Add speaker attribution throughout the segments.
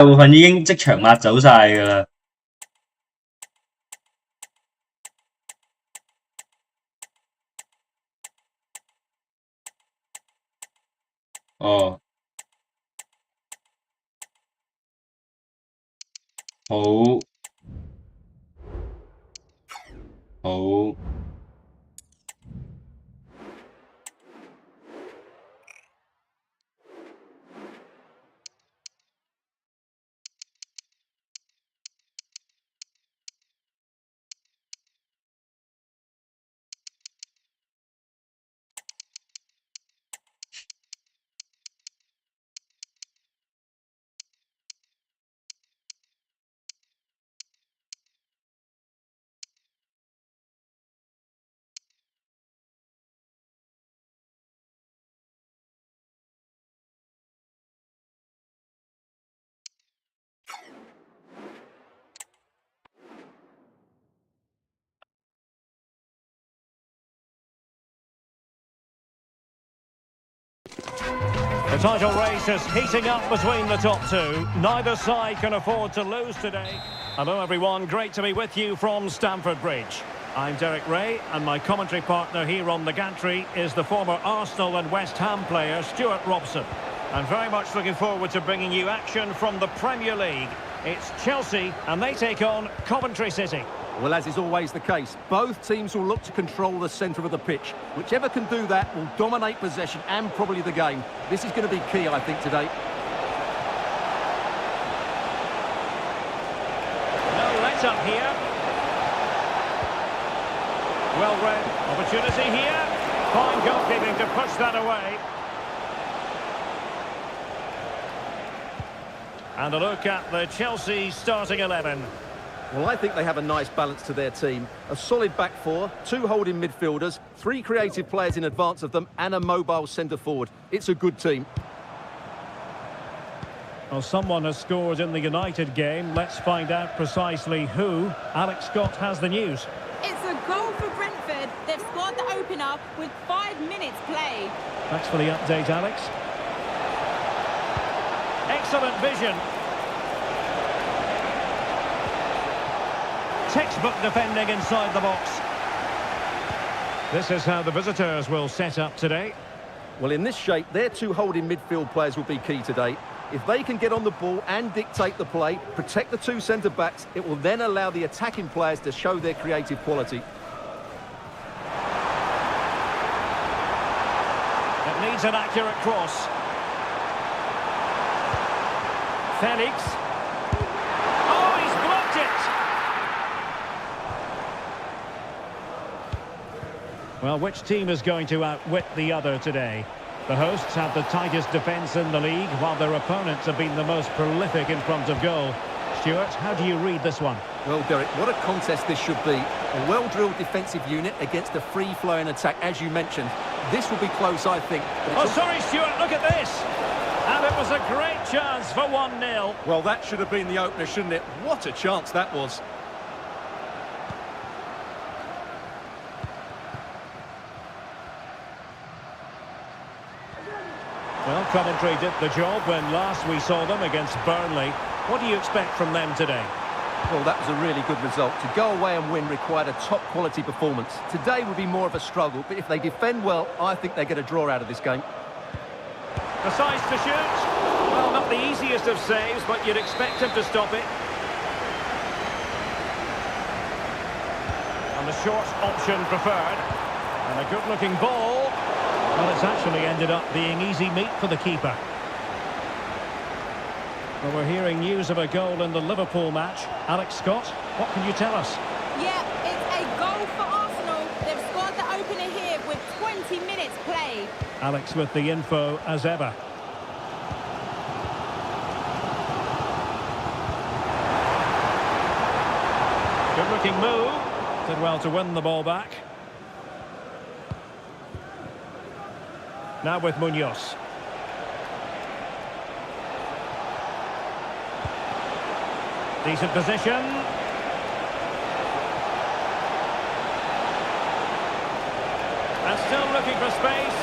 Speaker 1: 大部分已經即場抹走晒㗎啦。哦，好，好。
Speaker 2: The title race is heating up between the top two. Neither side can afford to lose today. Hello everyone, great to be with you from Stamford Bridge. I'm Derek Ray, and my commentary partner here on the gantry is the former Arsenal and West Ham player Stuart Robson. And very much looking forward to bringing you action from the Premier League. It's Chelsea, and they take on Coventry City.
Speaker 3: Well, as is always the case, both teams will look to control the centre of the pitch. Whichever can do that will dominate possession and probably the game. This is going to be key, I think, today.
Speaker 2: No let-up here. Well-read opportunity here. Fine goalkeeping to push that away. And a look at the Chelsea starting 11.
Speaker 3: Well, I think they have a nice balance to their team. A solid back four, two holding midfielders, three creative players in advance of them, and a mobile centre-forward. It's a good team.
Speaker 2: Well, someone has scored in the United game. Let's find out precisely who. Alex Scott has the news.
Speaker 4: It's a goal for Brentford. They've scored the opener with 5 minutes played.
Speaker 2: Thanks for the update, Alex. Excellent vision. Textbook defending inside the box. This is how the visitors will set up today.
Speaker 3: Well, in this shape, their two holding midfield players will be key today. If they can get on the ball and dictate the play, protect the two centre-backs, it will then allow the attacking players to show their creative quality.
Speaker 2: It needs an accurate cross. Felix. Oh, he's blocked it! Well, which team is going to outwit the other today? The hosts have the tightest defence in the league, while their opponents have been the most prolific in front of goal. Stuart, how do you read this one?
Speaker 3: Well, Derek, what a contest this should be. A well-drilled defensive unit against a free-flowing attack, as you mentioned. This will be close, I think.
Speaker 2: Oh, sorry, Stuart, look at this! And it was a great chance for 1-0.
Speaker 3: Well, that should have been the opener, shouldn't it? What a chance that was.
Speaker 2: Well, Coventry did the job when last we saw them against Burnley. What do you expect from them today?
Speaker 3: Well, that was a really good result. To go away and win required a top-quality performance. Today would be more of a struggle, but if they defend well, I think they get a draw out of this game.
Speaker 2: Decides to shoot. Well, not the easiest of saves, but you'd expect him to stop it. And the short option preferred. And a good-looking ball. Well, it's actually ended up being easy meat for the keeper. Well, we're hearing news of a goal in the Liverpool match. Alex Scott, what can you tell us?
Speaker 4: Yeah, it's a goal for Arsenal. They've scored the opener here with 20 minutes played.
Speaker 2: Alex with the info as ever. Good-looking move. Did well to win the ball back. Now with Munoz. Decent position. And still looking for space.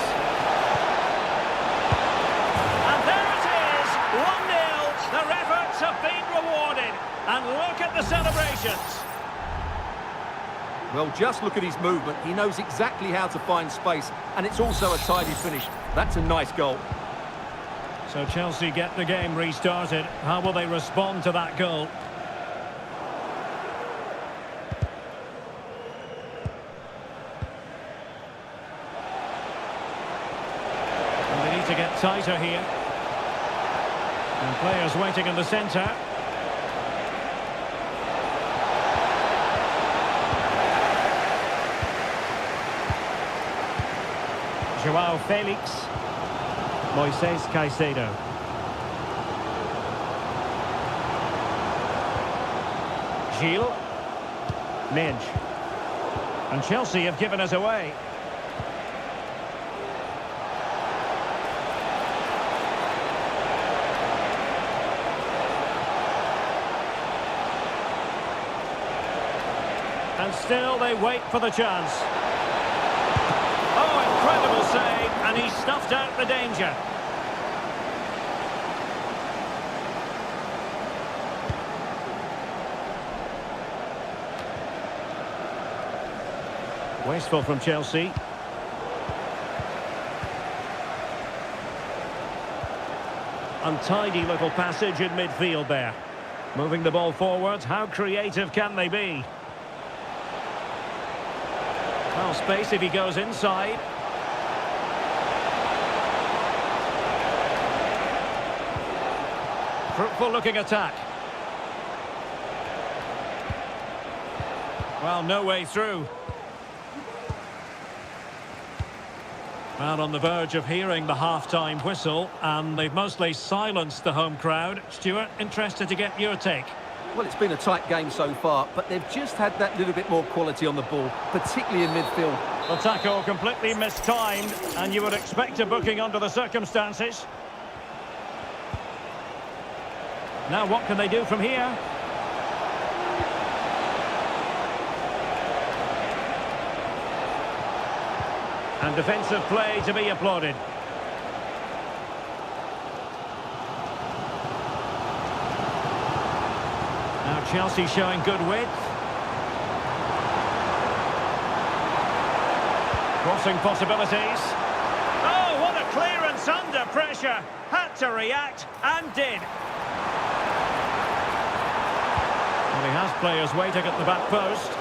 Speaker 2: And there it is, 1-0. Their efforts have And look at the celebrations.
Speaker 3: Well, just look at his movement. He knows exactly how to find space, and it's also a tidy finish. That's a nice goal.
Speaker 2: So Chelsea get the game restarted. How will they respond to that goal? And they need to get tighter here. And players waiting in the centre. Joao Felix. Moises Caicedo. Gilles. Midge. And Chelsea have given us away. And still they wait for the chance. Oh, incredible save, and he stuffed out the danger. Wasteful from Chelsea. Untidy little passage in midfield there. Moving the ball forward, how creative can they be? Well, space if he goes inside. Fruitful looking attack. Well, no way through. Well, on the verge of hearing the half-time whistle, and they've mostly silenced the home crowd. Stuart, interested to get your take.
Speaker 3: Well, it's been a tight game so far, but they've just had that little bit more quality on the ball, particularly in midfield.
Speaker 2: The tackle completely mistimed, and you would expect a booking under the circumstances. Now, what can they do from here? And defensive play to be applauded. Now Chelsea showing good width. Crossing possibilities. Oh, what a clearance under pressure. Had to react and did. Well, he has players waiting at the back post.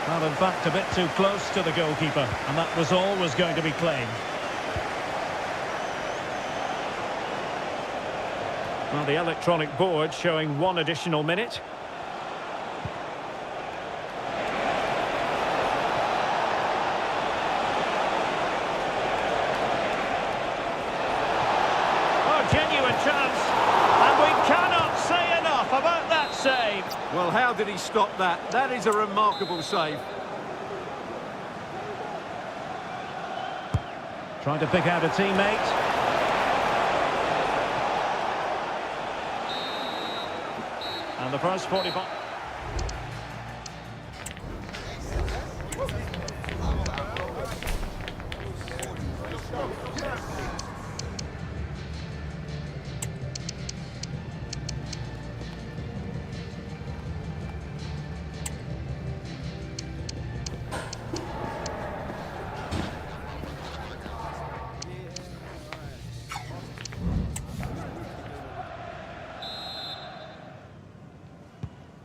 Speaker 2: Well, in fact, a bit too close to the goalkeeper, and that was always going to be claimed. Well, the electronic board showing 1 additional minute. Oh, genuine chance, and we cannot say enough about that save.
Speaker 3: Well, how did he stop that? That is a remarkable save.
Speaker 2: Trying to pick out a teammate. And the first 45.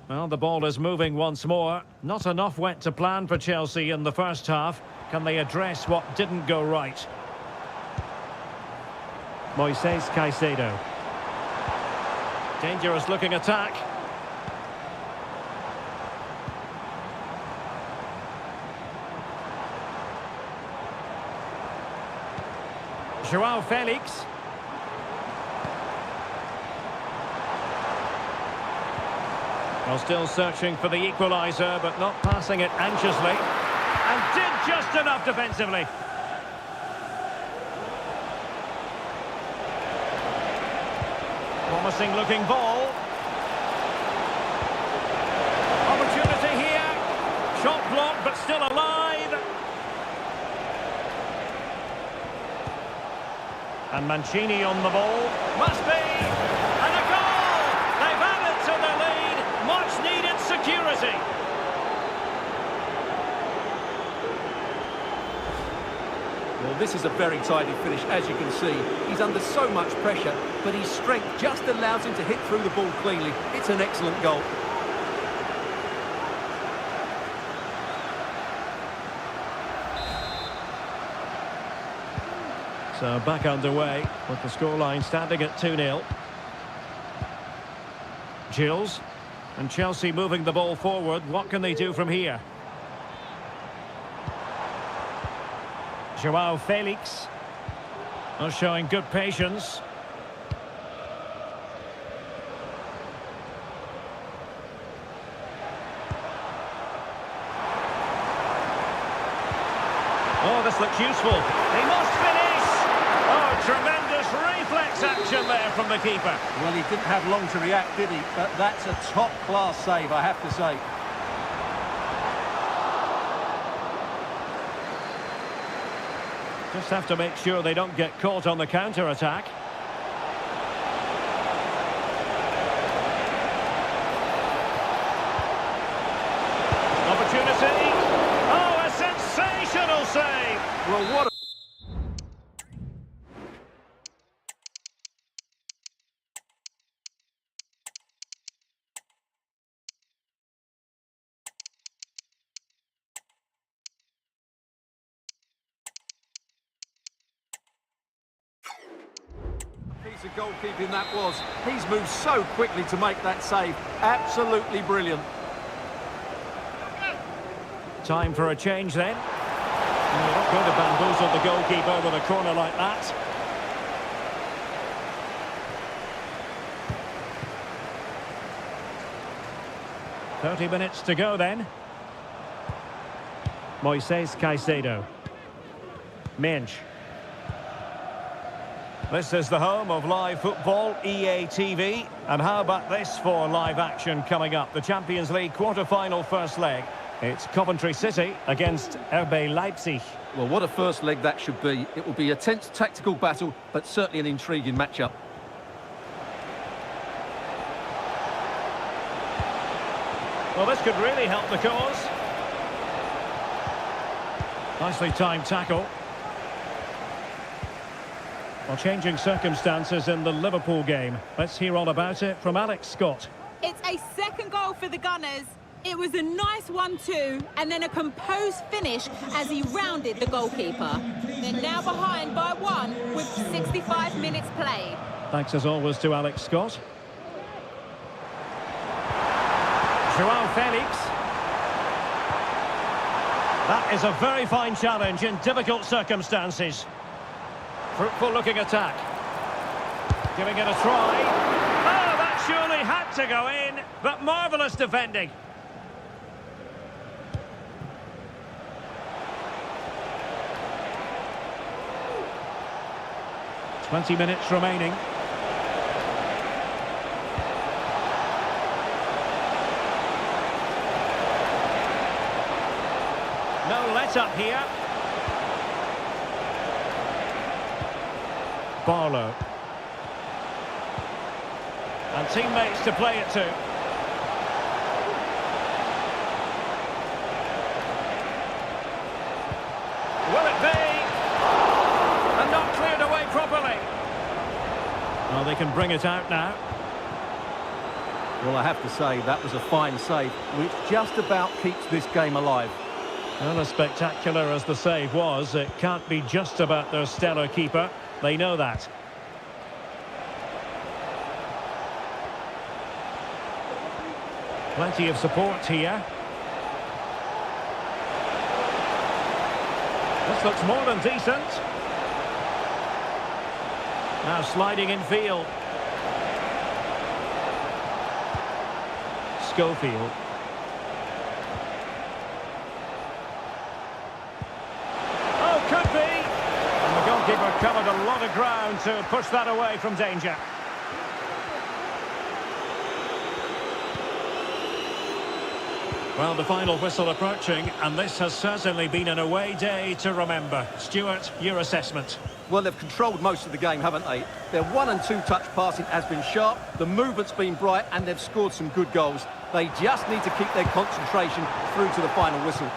Speaker 2: Well, the ball is moving once more. Not enough went to plan for Chelsea in the first half. Can they address what didn't go right? Moises Caicedo. Dangerous looking attack. Joao Felix. Well, still searching for the equaliser, but not passing it anxiously. And did just enough defensively. Promising looking ball. Opportunity here. Shot blocked, but still alive. And Mancini on the ball. Must be. And a goal! They've added to the lead. Much
Speaker 3: Well, this is a very tidy finish, as you can see. He's under so much pressure, but his strength just allows him to hit through the ball cleanly. It's an excellent goal.
Speaker 2: So back underway with the scoreline standing at 2-0. Gilles, and Chelsea moving the ball forward. What can they do from here? Joao Felix, showing good patience. Oh, this looks useful. He must finish! Oh, tremendous reflex action there from the keeper.
Speaker 3: Well, he didn't have long to react, did he? But that's a top-class save, I have to say.
Speaker 2: Just have to make sure they don't get caught on the counter-attack. Opportunity. Oh, a sensational save.
Speaker 3: Well, what a... piece of goalkeeping that was. He's moved so quickly to make that save. Absolutely brilliant.
Speaker 2: Time for a change then. You're not going to bamboozle the goalkeeper with a corner like that. "30 minutes to go then. Moises Caicedo. Mensch. This is the home of live football, EA TV. And how about this for live action coming up? The Champions League quarter-final first leg. It's Coventry City against RB Leipzig.
Speaker 3: Well, what a first leg that should be. It will be a tense tactical battle, but certainly an intriguing matchup.
Speaker 2: Well, this could really help the cause. Nicely timed tackle. Well, changing circumstances in the Liverpool game. Let's hear all about it from Alex Scott.
Speaker 4: It's a second goal for the Gunners. It was a nice 1-2 and then a composed finish as he rounded the goalkeeper. They're now behind by 1 with 65 minutes played.
Speaker 2: Thanks as always to Alex Scott. Joao Felix. That is a very fine challenge in difficult circumstances. Fruitful looking attack. Giving it a try. Oh, that surely had to go in, but marvellous defending. "20 minutes remaining. No let-up here. Barlow. And teammates to play it to. Will it be? And not cleared away properly. Well, they can bring it out now.
Speaker 3: Well, I have to say, that was a fine save, which just about keeps this game alive.
Speaker 2: Well, as spectacular as the save was, it can't be just about their stellar keeper. They know that. Plenty of support here. This looks more than decent. Now sliding in field. Schofield. Oh, could be. And the goalkeeper covered a lot of ground to push that away from danger. Well, the final whistle approaching, and this has certainly been an away day to remember. Stuart, your assessment?
Speaker 3: Well, they've controlled most of the game, haven't they? Their 1- and 2-touch passing has been sharp, the movement's been bright, and they've scored some good goals. They just need to keep their concentration through to the final whistle.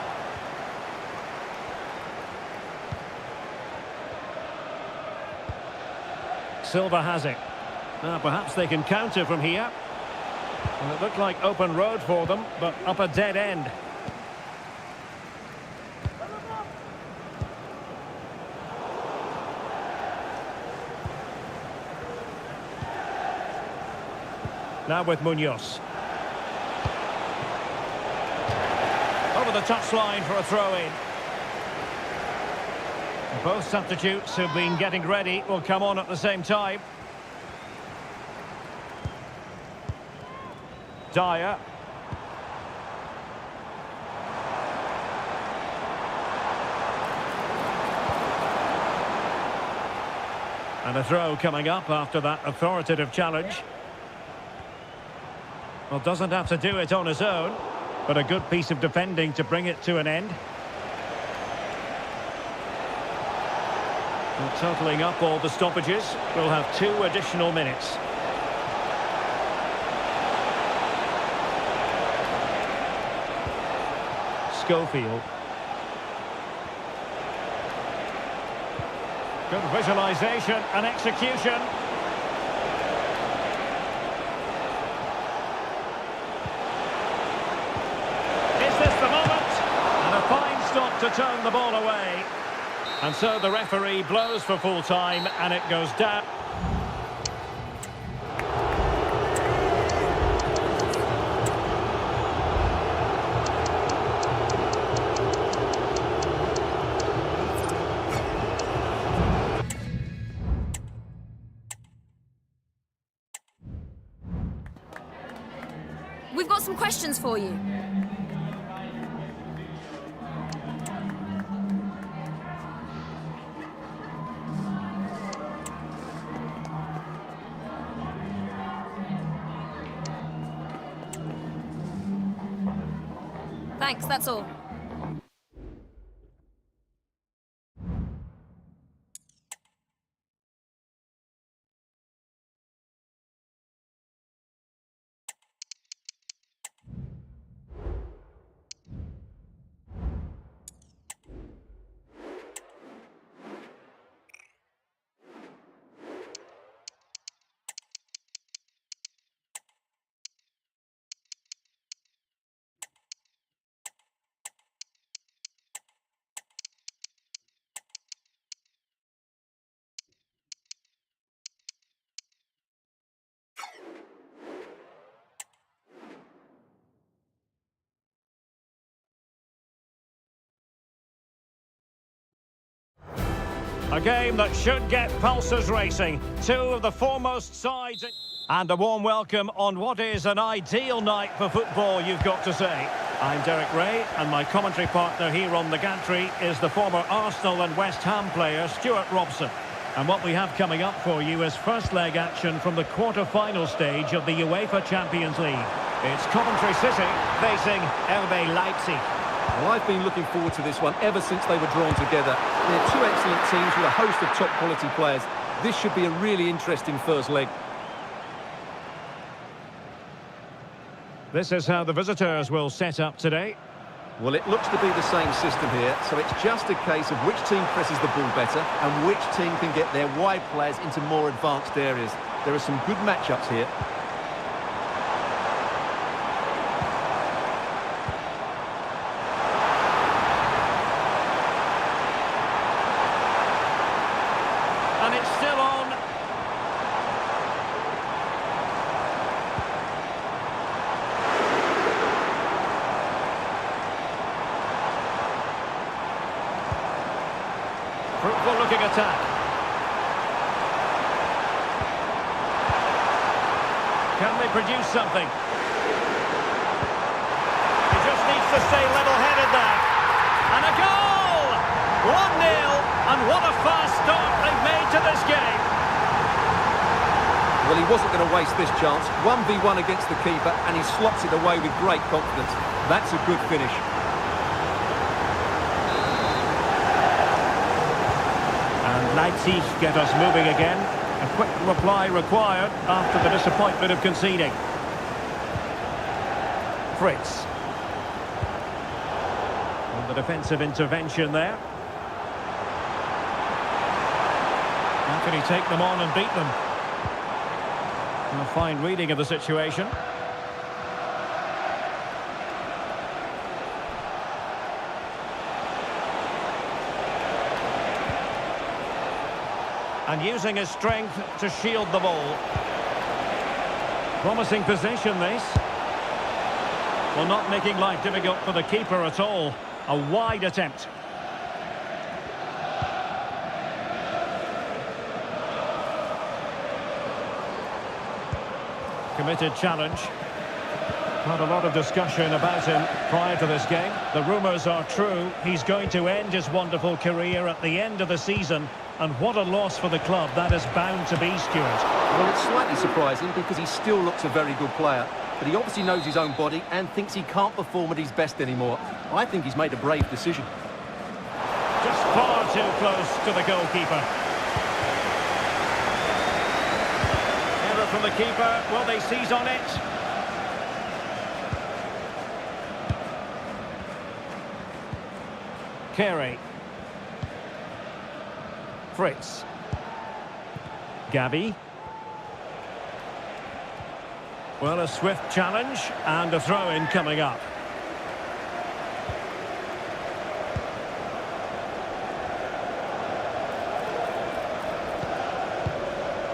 Speaker 2: Silva has it. Now perhaps they can counter from here. And it looked like open road for them, but up a dead end. Now with Munoz. Over the touchline for a throw-in. Both substitutes who've been getting ready will come on at the same time. Dyer. And a throw coming up after that authoritative challenge. Well, doesn't have to do it on his own, but a good piece of defending to bring it to an end. And totalling up all the stoppages, we'll have 2 additional minutes. Schofield. Good visualisation and execution. Is this the moment? And a fine stop to turn the ball away. And so the referee blows for full time and it goes down.
Speaker 5: We've got some questions for you. Thanks, that's all.
Speaker 2: A game that should get pulses racing. 2 of the foremost sides. And a warm welcome on what is an ideal night for football, you've got to say. I'm Derek Ray, and my commentary partner here on the gantry is the former Arsenal and West Ham player, Stuart Robson. And what we have coming up for you is first leg action from the quarter-final stage of the UEFA Champions League. It's Coventry City facing RB Leipzig.
Speaker 3: Well, I've been looking forward to this one ever since they were drawn together. They're 2 excellent teams with a host of top-quality players. This should be a really interesting first leg.
Speaker 2: This is how the visitors will set up today.
Speaker 3: Well, it looks to be the same system here, so it's just a case of which team presses the ball better and which team can get their wide players into more advanced areas. There are some good matchups here.
Speaker 2: And it's still on. Fruitful looking attack. Can they produce something? He just needs to stay level-headed there. And a goal! 1-0, and what a fast start they've made to this game.
Speaker 3: Well, he wasn't going to waste this chance. 1v1 against the keeper, and he slots it away with great confidence. That's a good finish.
Speaker 2: And Leipzig get us moving again. A quick reply required after the disappointment of conceding. Fritz. And the defensive intervention there. And How can he take them on and beat them? A fine reading of the situation. And using his strength to shield the ball. Promising possession, this. Well, not making life difficult for the keeper at all. A wide attempt. Committed challenge. Had a lot of discussion about him prior to this game. The rumours are true. He's going to end his wonderful career at the end of the season. And what a loss for the club that is bound to be, Stuart.
Speaker 3: Well, it's slightly surprising because he still looks a very good player. But he obviously knows his own body and thinks he can't perform at his best anymore. I think he's made a brave decision.
Speaker 2: Just far too close to the goalkeeper. Error from the keeper. Will they seize on it? Carey. Fritz. Gabby. Well, a swift challenge and a throw-in coming up.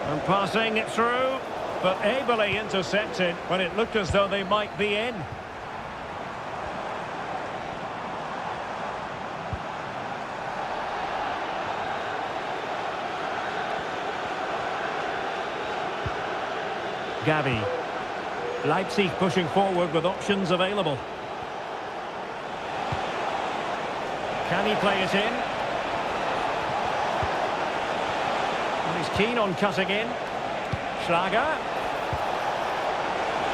Speaker 2: And passing it through, but ably intercepted when it looked as though they might be in. Gabby. Leipzig pushing forward with options available. Can he play it in? And he's keen on cutting in. Schlager.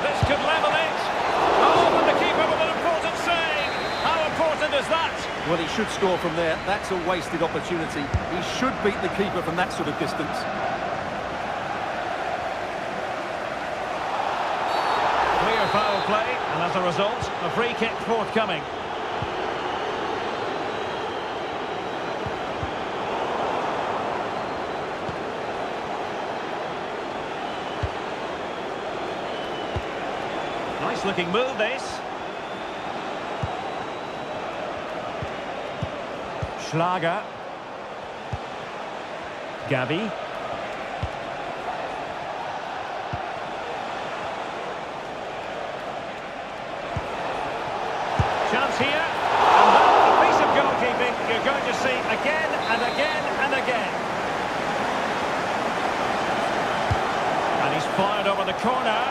Speaker 2: This could level it. Oh, and the keeper with an important save. How important is that?
Speaker 3: Well, he should score from there. That's a wasted opportunity. He should beat the keeper from that sort of distance.
Speaker 2: Foul play, and as a result, a free kick forthcoming. Nice looking move, this. Schlager. Gabby. Chance here, and that's a piece of goalkeeping you're going to see again and again and again. And he's fired over the corner.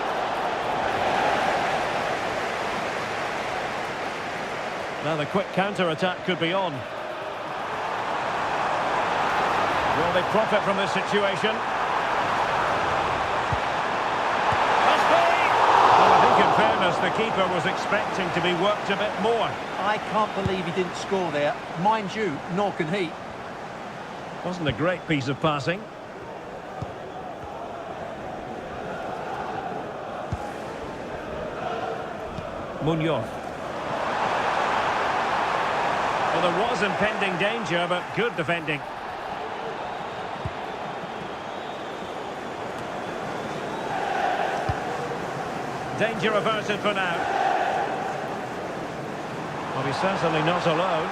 Speaker 2: Now the quick counter-attack could be on. Will they profit from this situation? In fairness, the keeper was expecting to be worked a bit more.
Speaker 3: I can't believe he didn't score there. Mind you, nor can he.
Speaker 2: Wasn't a great piece of passing. Munoz. Well, there was impending danger, but good defending. Danger averted for now. Well, he's certainly not alone.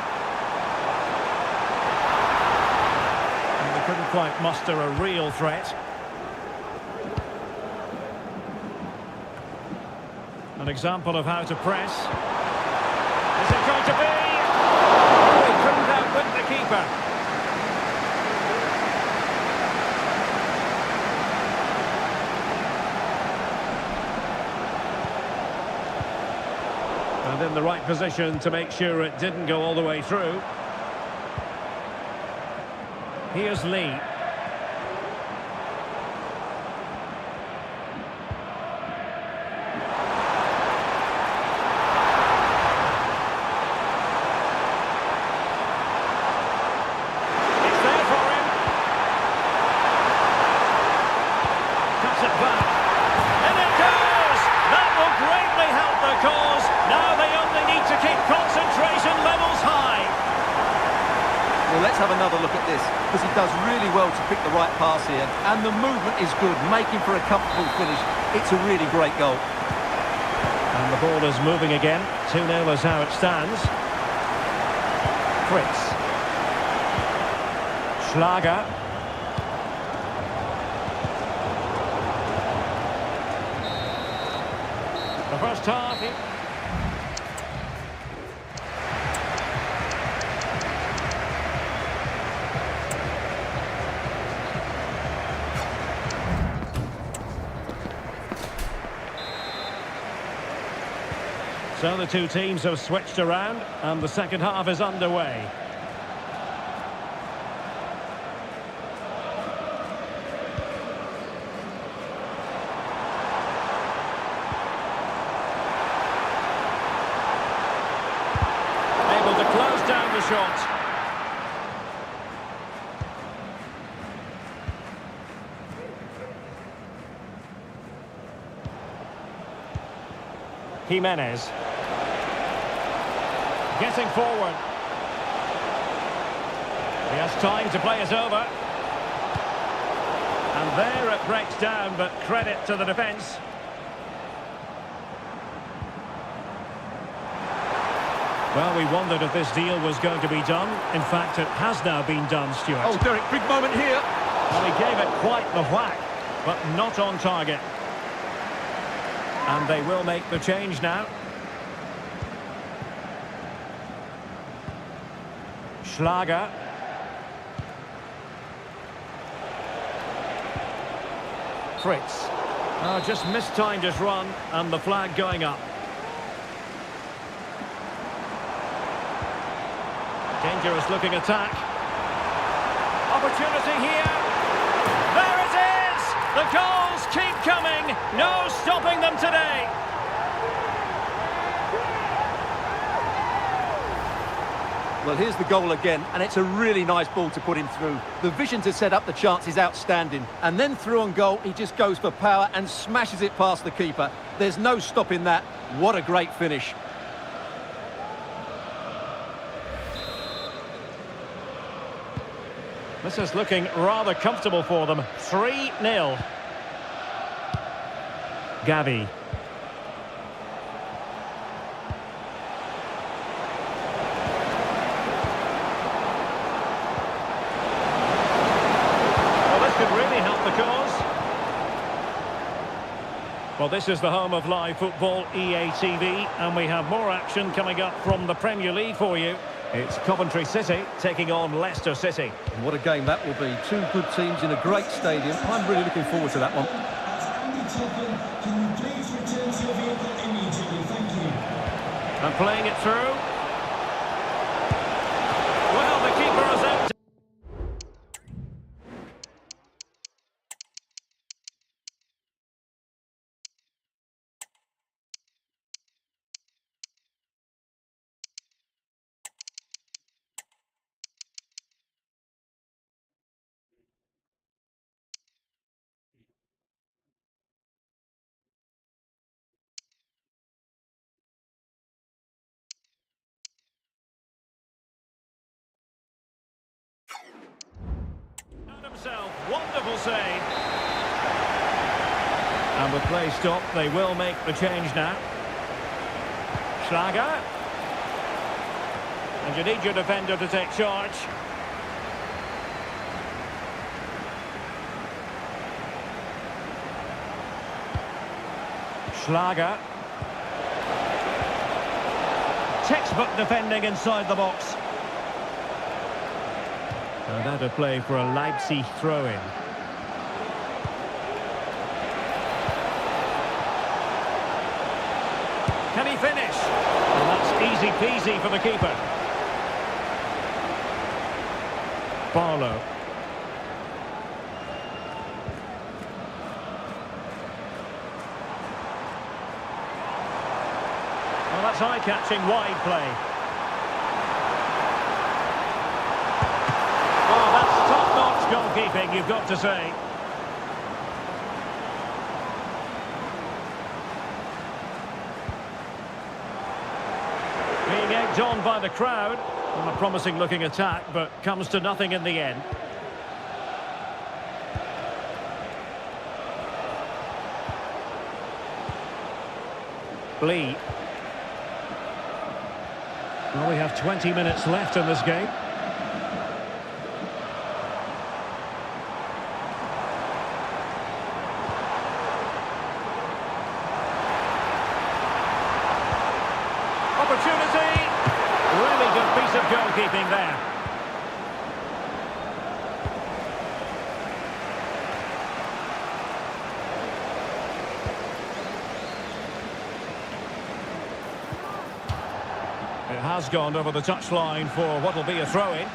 Speaker 2: And they couldn't quite muster a real threat. An example of how to press. Is it going to be? Oh, he couldn't outwit the keeper. And in the right position to make sure it didn't go all the way through. Here's Lee. It's there for him. Cuts it back. And it goes! That will greatly help the cause. Now they only need to keep concentration levels high.
Speaker 3: Well, let's have another look at this, because he does really well to pick the right pass here. And the movement is good, making for a comfortable finish. It's a really great goal.
Speaker 2: And the ball is moving again. 2-0 is how it stands. Fritz. Schlager. The first half. So the two teams have switched around and the second half is underway. Able to close down the shot. Jimenez. Getting forward. He has time to play it over. And there it breaks down, but credit to the defence. Well, we wondered if this deal was going to be done. In fact, it has now been done, Stuart.
Speaker 3: Oh, Derek, big moment here.
Speaker 2: Well, he gave it quite the whack, but not on target. And they will make the change now. Schlager. Fritz. Oh, just mistimed his run and the flag going up. Dangerous looking attack. Opportunity here. There it is! The goals keep coming. No stopping them today.
Speaker 3: Well, here's the goal again, and it's a really nice ball to put him through. The vision to set up the chance is outstanding. And then through on goal, he just goes for power and smashes it past the keeper. There's no stopping that. What a great finish.
Speaker 2: This is looking rather comfortable for them. 3-0. Gavi. Well, this is the home of live football, EA TV, and we have more action coming up from the Premier League for you. It's Coventry City taking on Leicester City.
Speaker 3: What a game that will be. Two good teams in a great stadium. I'm really looking forward to that one.
Speaker 2: And playing it through. Well, the keeper is out. Himself, wonderful save. And with play stopped, they will make the change now. Schlager. And you need your defender to take charge. Schlager. Textbook defending inside the box. And that a play for a Leipzig throw-in. Can he finish? And that's easy peasy for the keeper. Barlow. Well, that's eye-catching wide play. Oh, that's top-notch goalkeeping, you've got to say. Being egged on by the crowd. Well, a promising looking attack, but comes to nothing in the end. Lee. Well, we have 20 minutes left in this game. Opportunity! Really good piece of goalkeeping there. It has gone over the touchline for what will be a throw-in.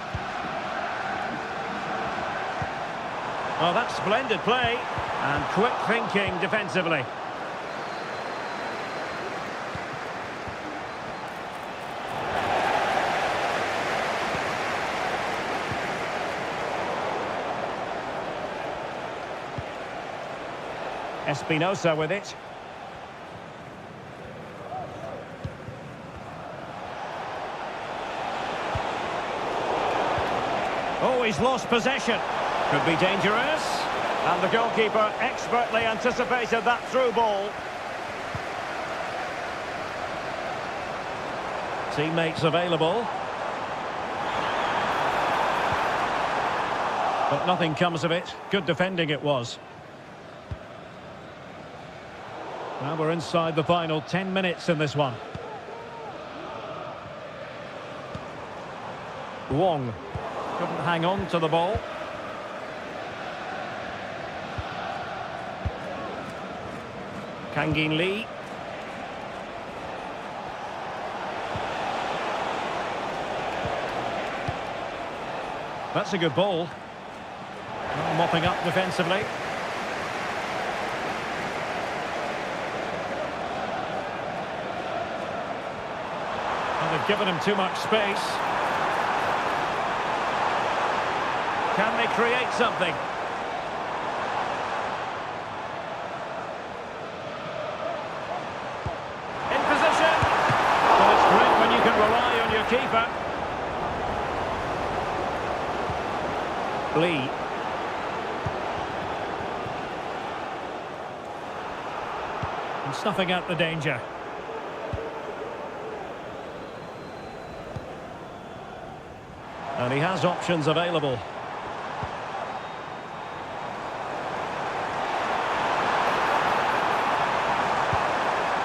Speaker 2: Oh, that's splendid play and quick thinking defensively. Espinosa with it. Oh, he's lost possession. Could be dangerous. And the goalkeeper expertly anticipated that through ball. Teammates available. But nothing comes of it. Good defending it was. Now we're inside the final 10 minutes in this one. Wong couldn't hang on to the ball. Kangin Lee. That's a good ball. Mopping up defensively. And they've given him too much space. Can they create something? In position. Well, it's great when you can rely on your keeper. Lee. And snuffing out the danger. And he has options available.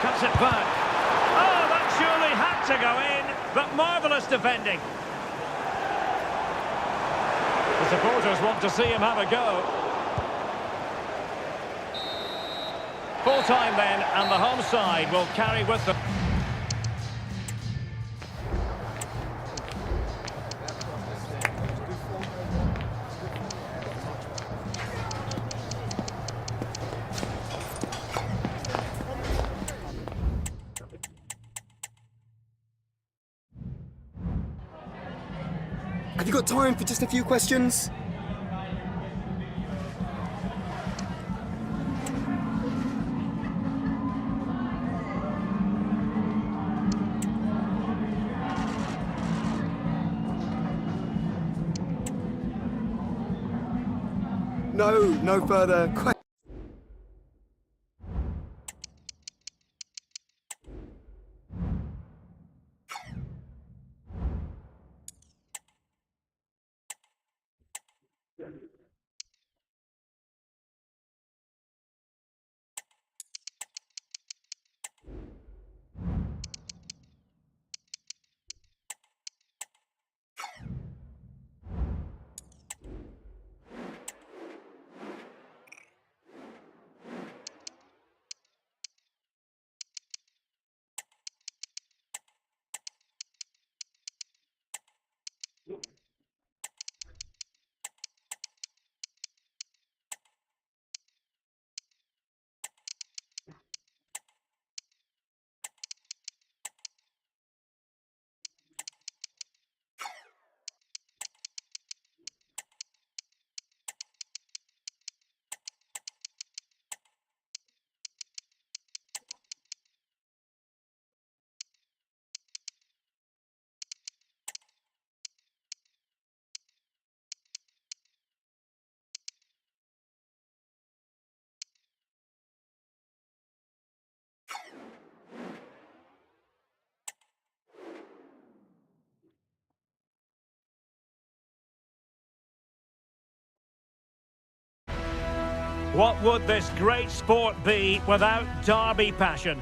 Speaker 2: Cuts it back. Oh, that surely had to go in, but marvellous defending. The supporters want to see him have a go. Full time then, and the home side will carry with them.
Speaker 6: Have you got time for just a few questions? No further questions.
Speaker 2: What would this great sport be without derby passion?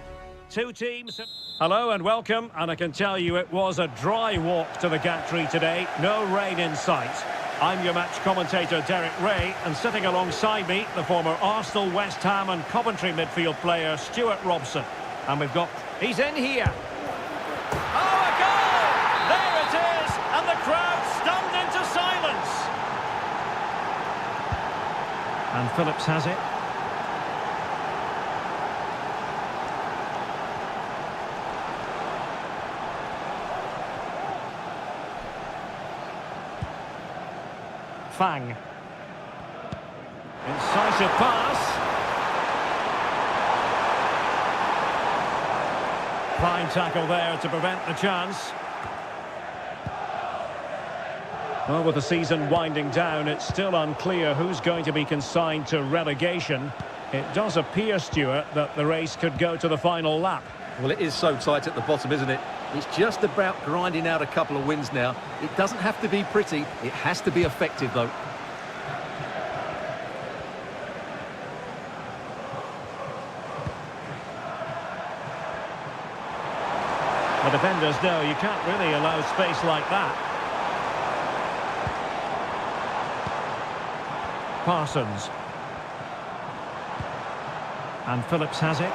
Speaker 2: Two teams... Hello and welcome, and I can tell you it was a dry walk to the gantry today, no rain in sight. I'm your match commentator Derek Ray, and sitting alongside me, the former Arsenal, West Ham and Coventry midfield player Stuart Robson. And we've got... He's in here! Oh, a goal! There it is! And the crowd stunned into silence! And Phillips has it. Fang. Incisive pass. Fine tackle there to prevent the chance. Well, with the season winding down, it's still unclear who's going to be consigned to relegation. It does appear, Stuart, that the race could go to the final lap.
Speaker 3: Well, it is so tight at the bottom, isn't it? It's just about grinding out a couple of wins now. It doesn't have to be pretty, it has to be effective, though.
Speaker 2: The defenders know you can't really allow space like that. Parsons. And Phillips has it.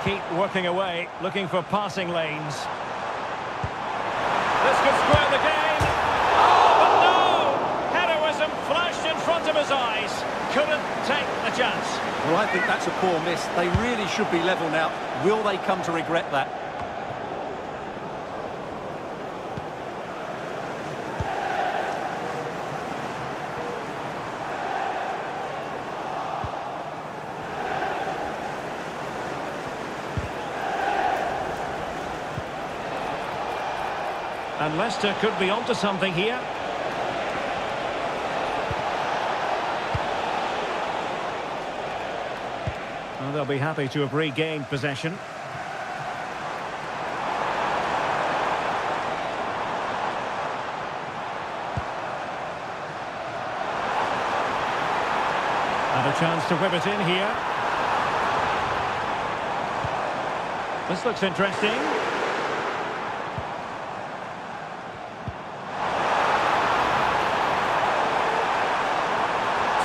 Speaker 2: Keep working away, looking for passing lanes. This could square the game. Oh, but no! Heroism flashed in front of his eyes. Couldn't take the chance.
Speaker 3: Well, I think that's a poor miss. They really should be level now. Will they come to regret that?
Speaker 2: And Leicester could be onto something here. Well, they'll be happy to have regained possession. And a chance to whip it in here. This looks interesting.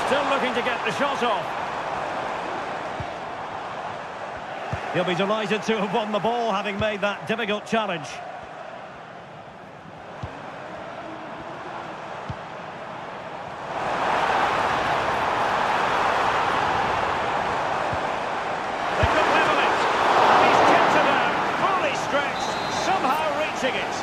Speaker 2: Still looking to get the shot off. He'll be delighted to have won the ball, having made that difficult challenge. They could level it. He's kept it out, fully stretched, somehow reaching it.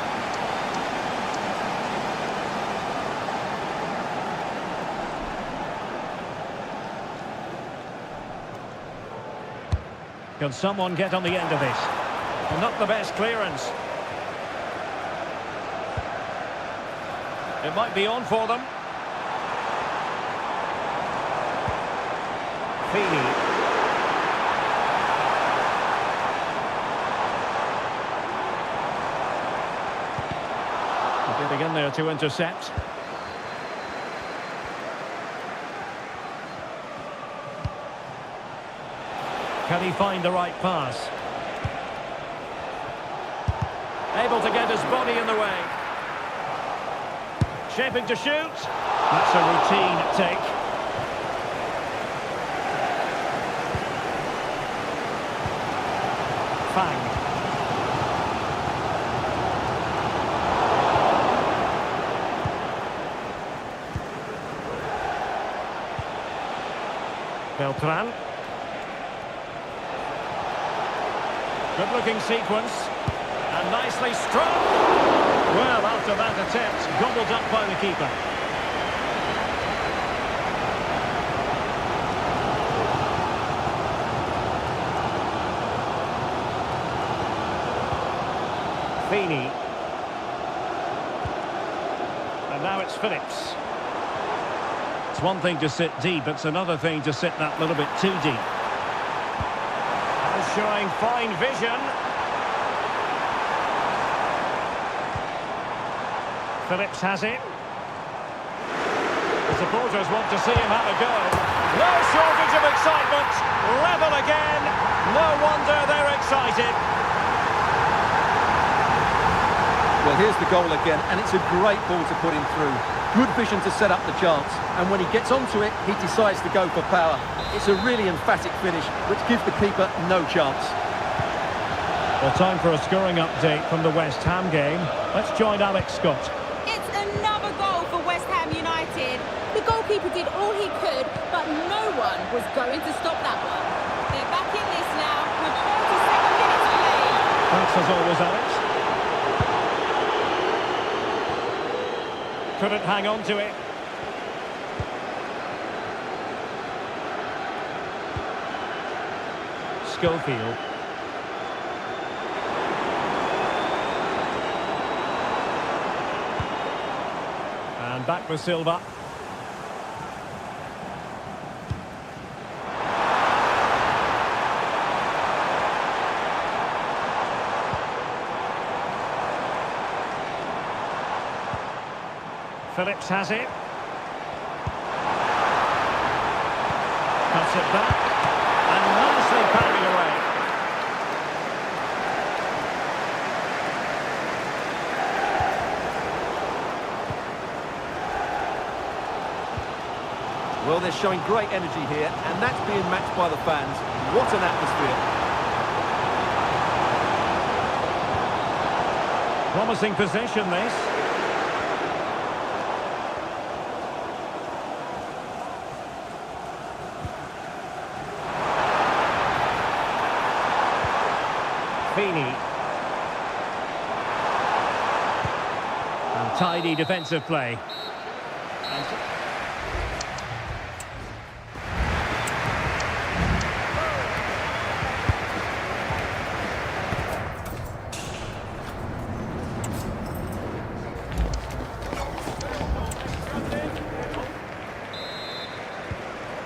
Speaker 2: Can someone get on the end of this? Not the best clearance. It might be on for them. Feeney. Getting in there to intercept. Can he find the right pass? Able to get his body in the way. Shaping to shoot. That's a routine take. Fang. Beltran. Good-looking sequence, and nicely struck. Well, after that attempt, gobbled up by the keeper. Feeney. And now it's Phillips. It's one thing to sit deep, it's another thing to sit that little bit too deep. And showing fine vision. Phillips has it. The supporters want to see him have a go. No shortage of excitement. Level again. No wonder they're excited.
Speaker 3: Well, here's the goal again, and it's a great ball to put him through. Good vision to set up the chance, and when he gets onto it, he decides to go for power. It's a really emphatic finish, which gives the keeper no chance.
Speaker 2: Well, time for a scoring update from the West Ham game. Let's join Alex Scott.
Speaker 4: It's another goal for West Ham United. The goalkeeper did all he could, but no one was going to stop that one. They're back in this now with 37 minutes remaining.
Speaker 2: Thanks as always, Alex. Couldn't hang on to it. Schofield. And back with Silva. Phillips has it. Cuts it back. And nicely parried away.
Speaker 3: Well, they're showing great energy here, and that's being matched by the fans. What an atmosphere.
Speaker 2: Promising possession, this. Feeney. And tidy defensive play. And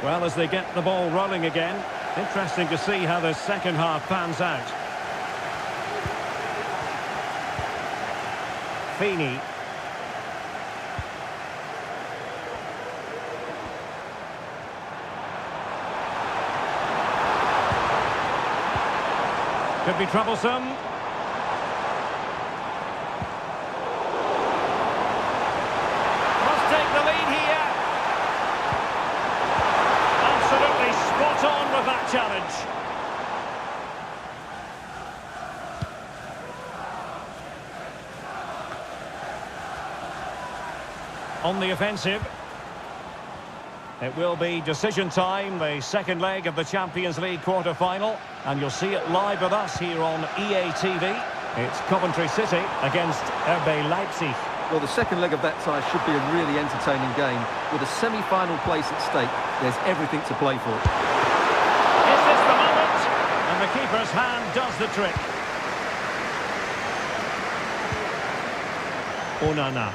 Speaker 2: well, as they get the ball rolling again, interesting to see how the second half pans out. Feeney. Could be troublesome. Must take the lead here. Absolutely spot on with that challenge. On the offensive. It will be decision time, the second leg of the Champions League quarter-final, and you'll see it live with us here on EA TV. It's Coventry City against RB Leipzig.
Speaker 3: Well, the second leg of that tie should be a really entertaining game. With a semi-final place at stake, there's everything to play for.
Speaker 2: Is this the moment? And the keeper's hand does the trick. Onana.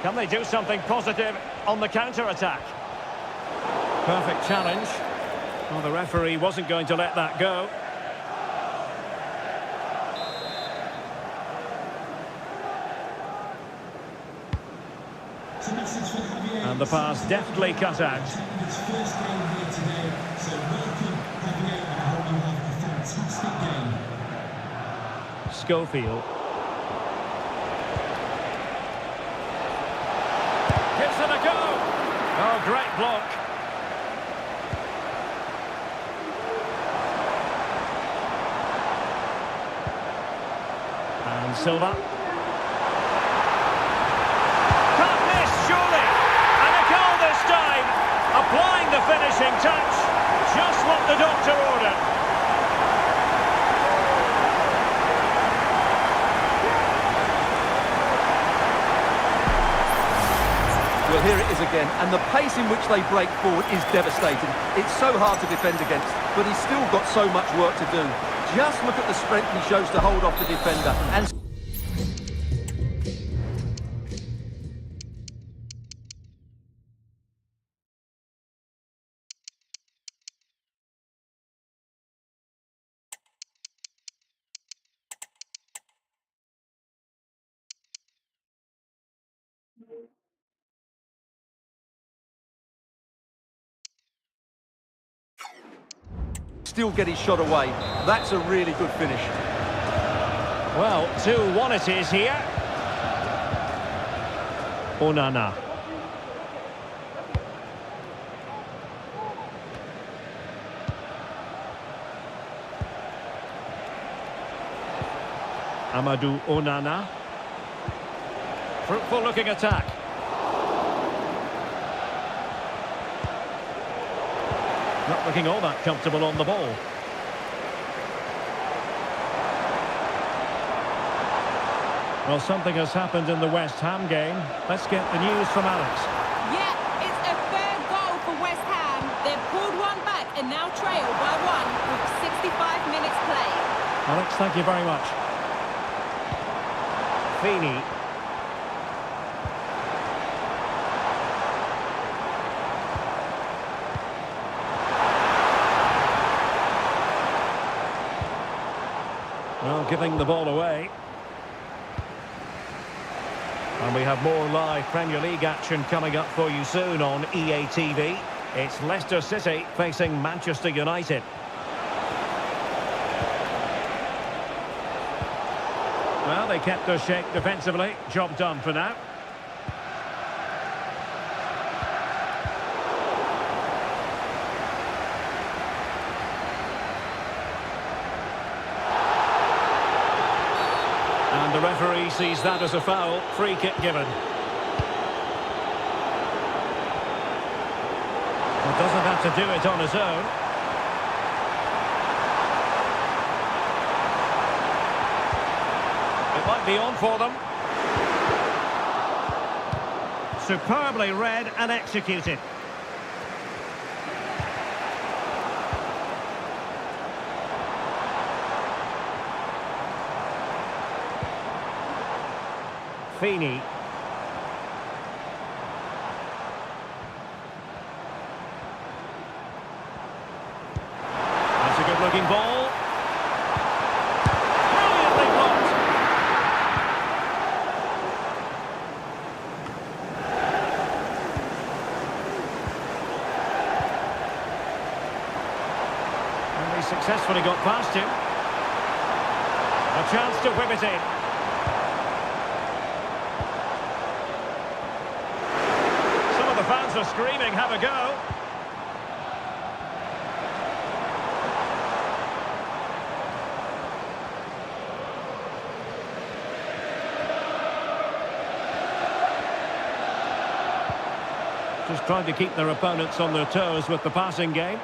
Speaker 2: Can they do something positive on the counter-attack? Perfect challenge. Well, the referee wasn't going to let that go. And the pass deftly cut out.
Speaker 7: His first game here today, so welcome, Javier, and I hope you have a fantastic game.
Speaker 2: Schofield. Gives it a go. Oh, great block. And Silva. Can't miss, surely. And a goal this time. Applying the finishing touch. Just what the doctor ordered.
Speaker 3: Well, here it is again, and the pace in which they break forward is devastating. It's so hard to defend against, but he's still got so much work to do. Just look at the strength he shows to hold off the defender and... still get his shot away. That's a really good finish.
Speaker 2: Well, 2-1 it is here. Onana. Amadou Onana. Fruitful looking attack. Not looking all that comfortable on the ball. Well, something has happened in the West Ham game. Let's get the news from Alex.
Speaker 4: Yeah, it's a third goal for West Ham. They've pulled one back and now trail by one with 65 minutes played.
Speaker 2: Alex, thank you very much. Feeney. Well, giving the ball away. And we have more live Premier League action coming up for you soon on EA TV. It's Leicester City facing Manchester United. Well, they kept their shape defensively. Job done for now. And the referee sees that as a foul. Free kick given. Well, doesn't have to do it on his own. It might be on for them. Superbly read and executed. Feeney. That's a good-looking ball. Brilliantly blocked. And he successfully got past him. A chance to whip it in. Fans are screaming, have a go. Just trying to keep their opponents on their toes with the passing game.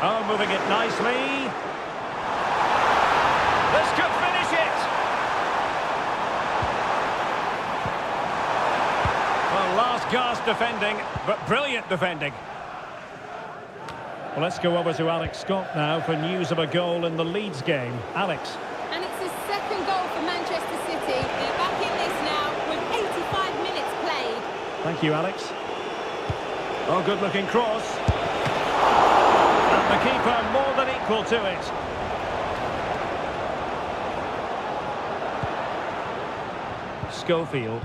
Speaker 2: Oh, moving it nicely. This could finish it! Well, last gasp defending, but brilliant defending. Well, let's go over to Alex Scott now for news of a goal in the Leeds game. Alex.
Speaker 4: And it's the second goal for Manchester City. They're back in this now with 85 minutes played.
Speaker 2: Thank you, Alex. Oh, good-looking cross. And the keeper more than equal to it. Schofield.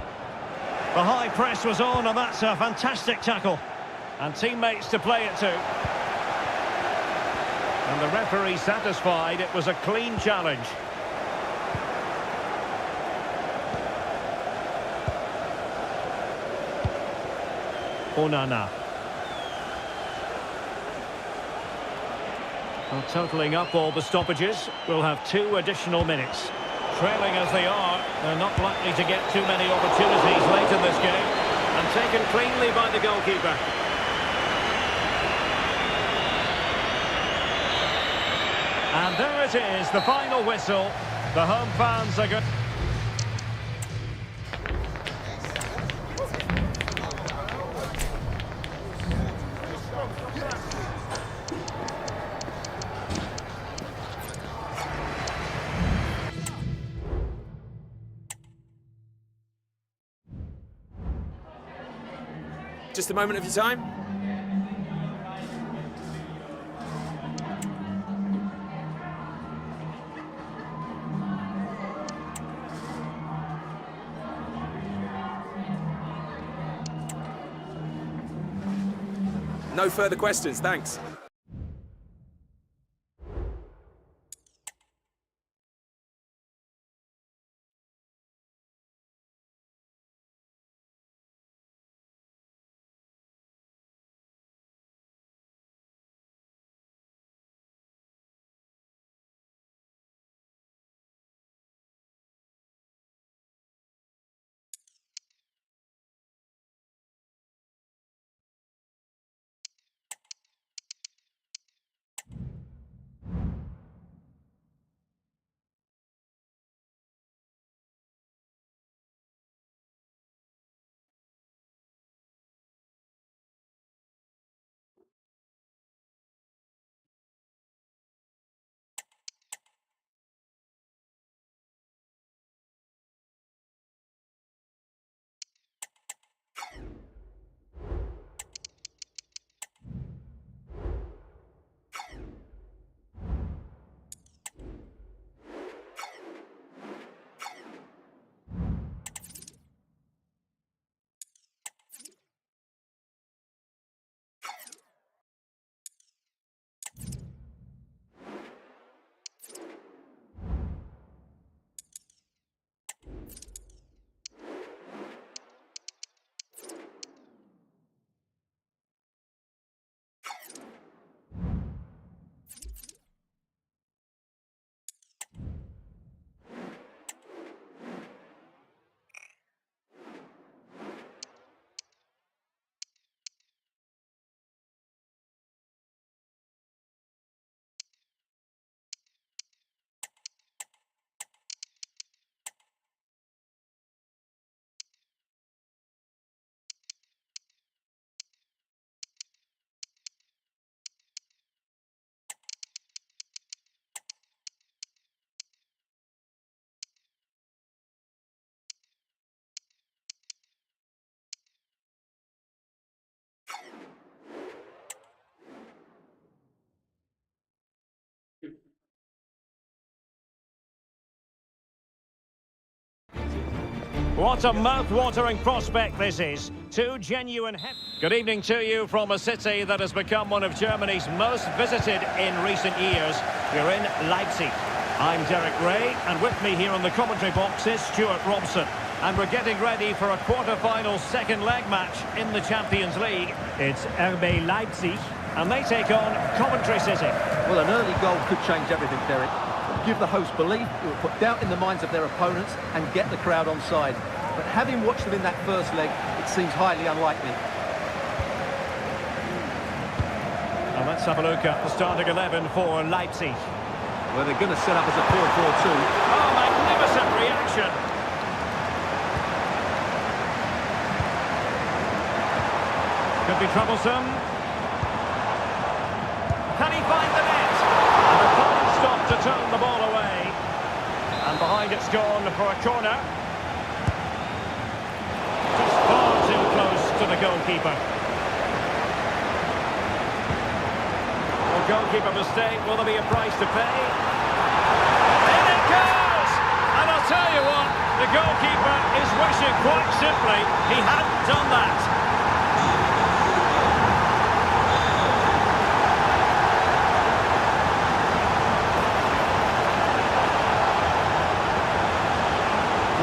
Speaker 2: The high press was on, and that's a fantastic tackle. And teammates to play it to. And the referee satisfied it was a clean challenge. Onana. Well, totalling up all the stoppages, we'll have 2 additional minutes. Trailing as they are, they're not likely to get too many opportunities late in this game. And taken cleanly by the goalkeeper. And there it is, the final whistle. The home fans are good.
Speaker 8: Just a moment of your time. No further questions, thanks.
Speaker 2: What a mouth-watering prospect this is. Two genuine... Good evening to you from a city that has become one of Germany's most visited in recent years. We're in Leipzig. I'm Derek Ray, and with me here on the commentary box is Stuart Robson. And we're getting ready for a quarter-final second leg match in the Champions League. It's RB Leipzig, and they take on Coventry City.
Speaker 3: Well, an early goal could change everything, Derek. Give the host belief, it will put doubt in the minds of their opponents and get the crowd on side. But having watched them in that first leg, it seems highly unlikely.
Speaker 2: Now let's have a look at the starting 11 for Leipzig.
Speaker 3: Well, they're going to set up as a 4-4-2.
Speaker 2: Oh, magnificent reaction. Could be troublesome. Can he find the net? And a fine stop to turn the ball away. And behind it's gone for a corner. Just far too close to the goalkeeper. Well, goalkeeper mistake. Will there be a price to pay? In it goes! And I'll tell you what, the goalkeeper is wishing quite simply he hadn't done that.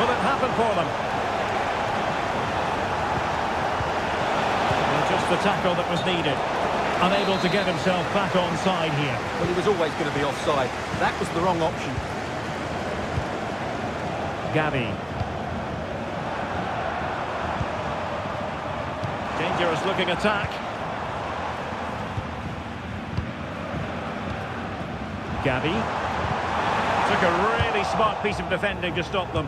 Speaker 2: Will it happen for them? Well, just the tackle that was needed. Unable to get himself back on side here.
Speaker 3: Well, he was always going to be offside. That was the wrong option.
Speaker 2: Gavi. Dangerous looking attack. Gavi. Took a really smart piece of defending to stop them.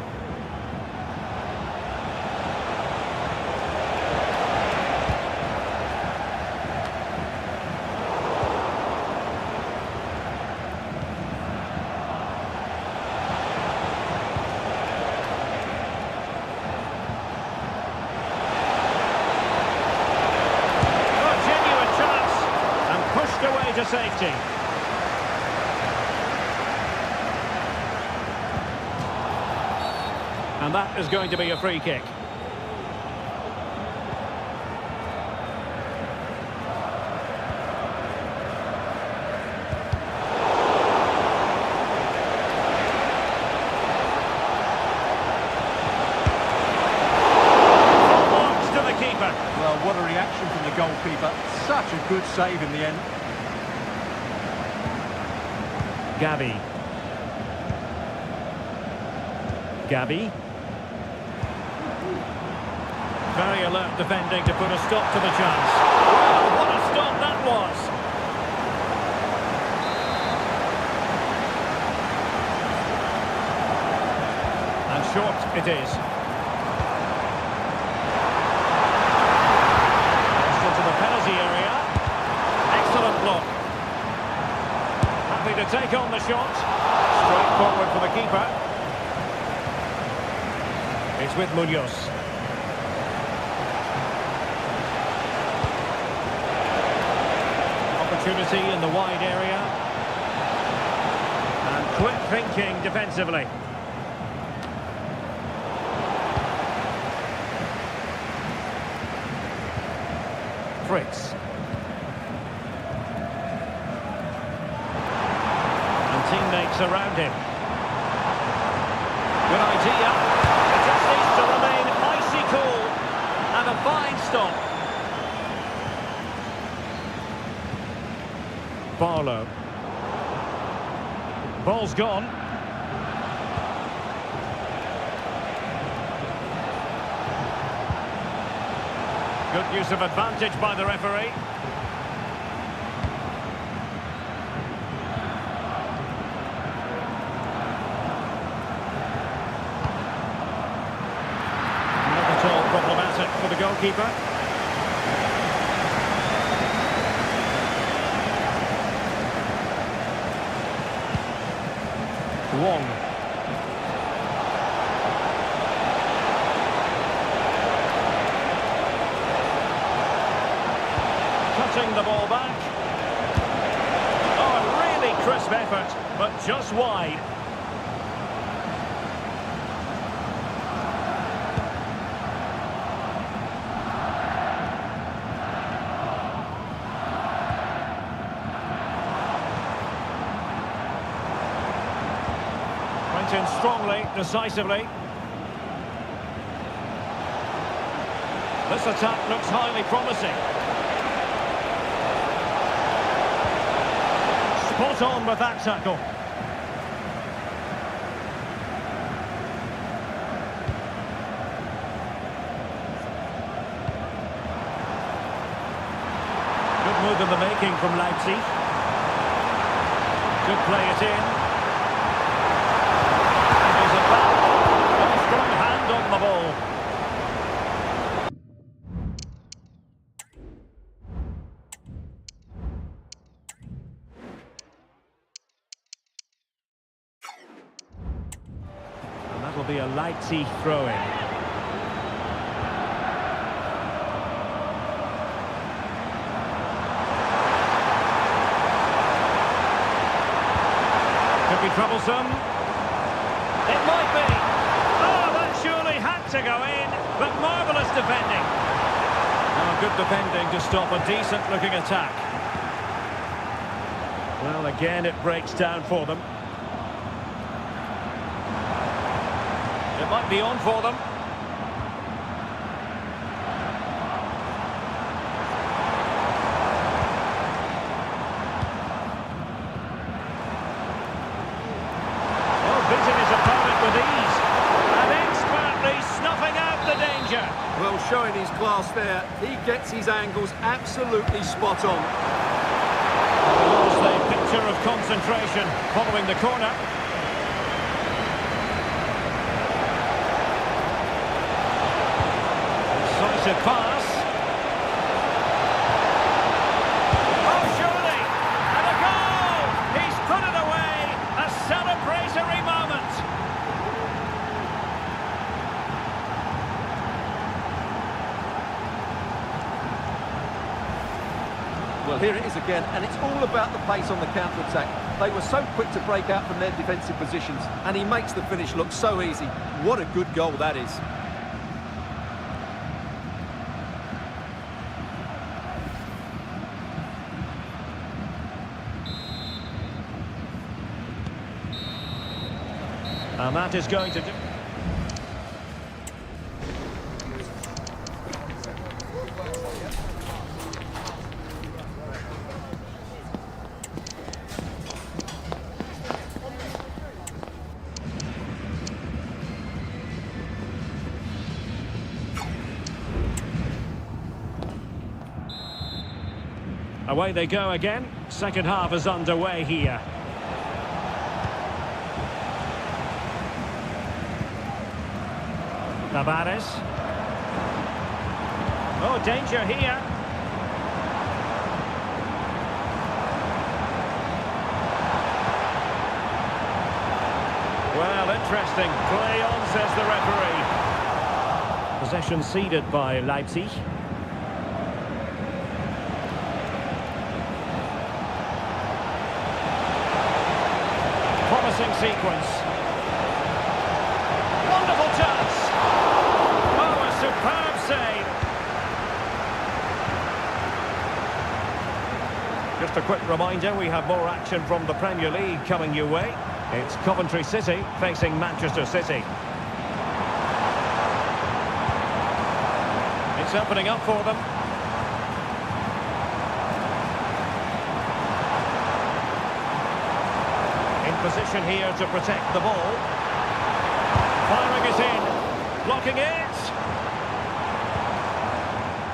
Speaker 2: to safety. And that is going to be a free kick.
Speaker 3: Well, what a reaction from the goalkeeper. Such a good save in the end.
Speaker 2: Gabi. Very alert defending to put a stop to the chance. Wow, what a stop that was! And short it is. Crossed into the penalty area. Excellent block. Happy to take on the shot. Straight forward for the keeper. It's with Munoz. Opportunity in the wide area. And quick thinking defensively. Fritz. And teammates around him. Good idea. It just needs to remain icy cool. And a fine stop. Barlow. Ball's gone. Good use of advantage by the referee. Not at all problematic for the goalkeeper. Wong. Cutting the ball back. Oh, a really crisp effort, but just wide. Went in strongly, decisively. This attack looks highly promising. Spot on with that tackle. Good move in the making from Leipzig. Could play it in. And there's a back. A strong hand on the ball. Will be a Leipzig throw-in. Could be troublesome. It might be. Oh, that surely had to go in, but marvellous defending. Oh, good defending to stop a decent-looking attack. Well, again, it breaks down for them. It might be on for them. Well, beating his opponent with ease. And expertly snuffing out the danger.
Speaker 3: Well, showing his class there. He gets his angles absolutely spot on.
Speaker 2: Was the picture of concentration following the corner. Decisive pass. Oh, surely! And a goal! He's put it away! A celebratory moment!
Speaker 3: Well, here it is again, and it's all about the pace on the counter-attack. They were so quick to break out from their defensive positions, and he makes the finish look so easy. What a good goal that is.
Speaker 2: And that is going to do... Away they go again. Second half is underway here. Tavares. Oh, danger here. Well, interesting. Play on, says the referee. Possession ceded by Leipzig. Promising sequence. Wonderful touch. Oh, a superb save. Just a quick reminder, we have more action from the Premier League coming your way. It's Coventry City facing Manchester City. It's opening up for them. Position here to protect the ball. Firing it in, blocking it.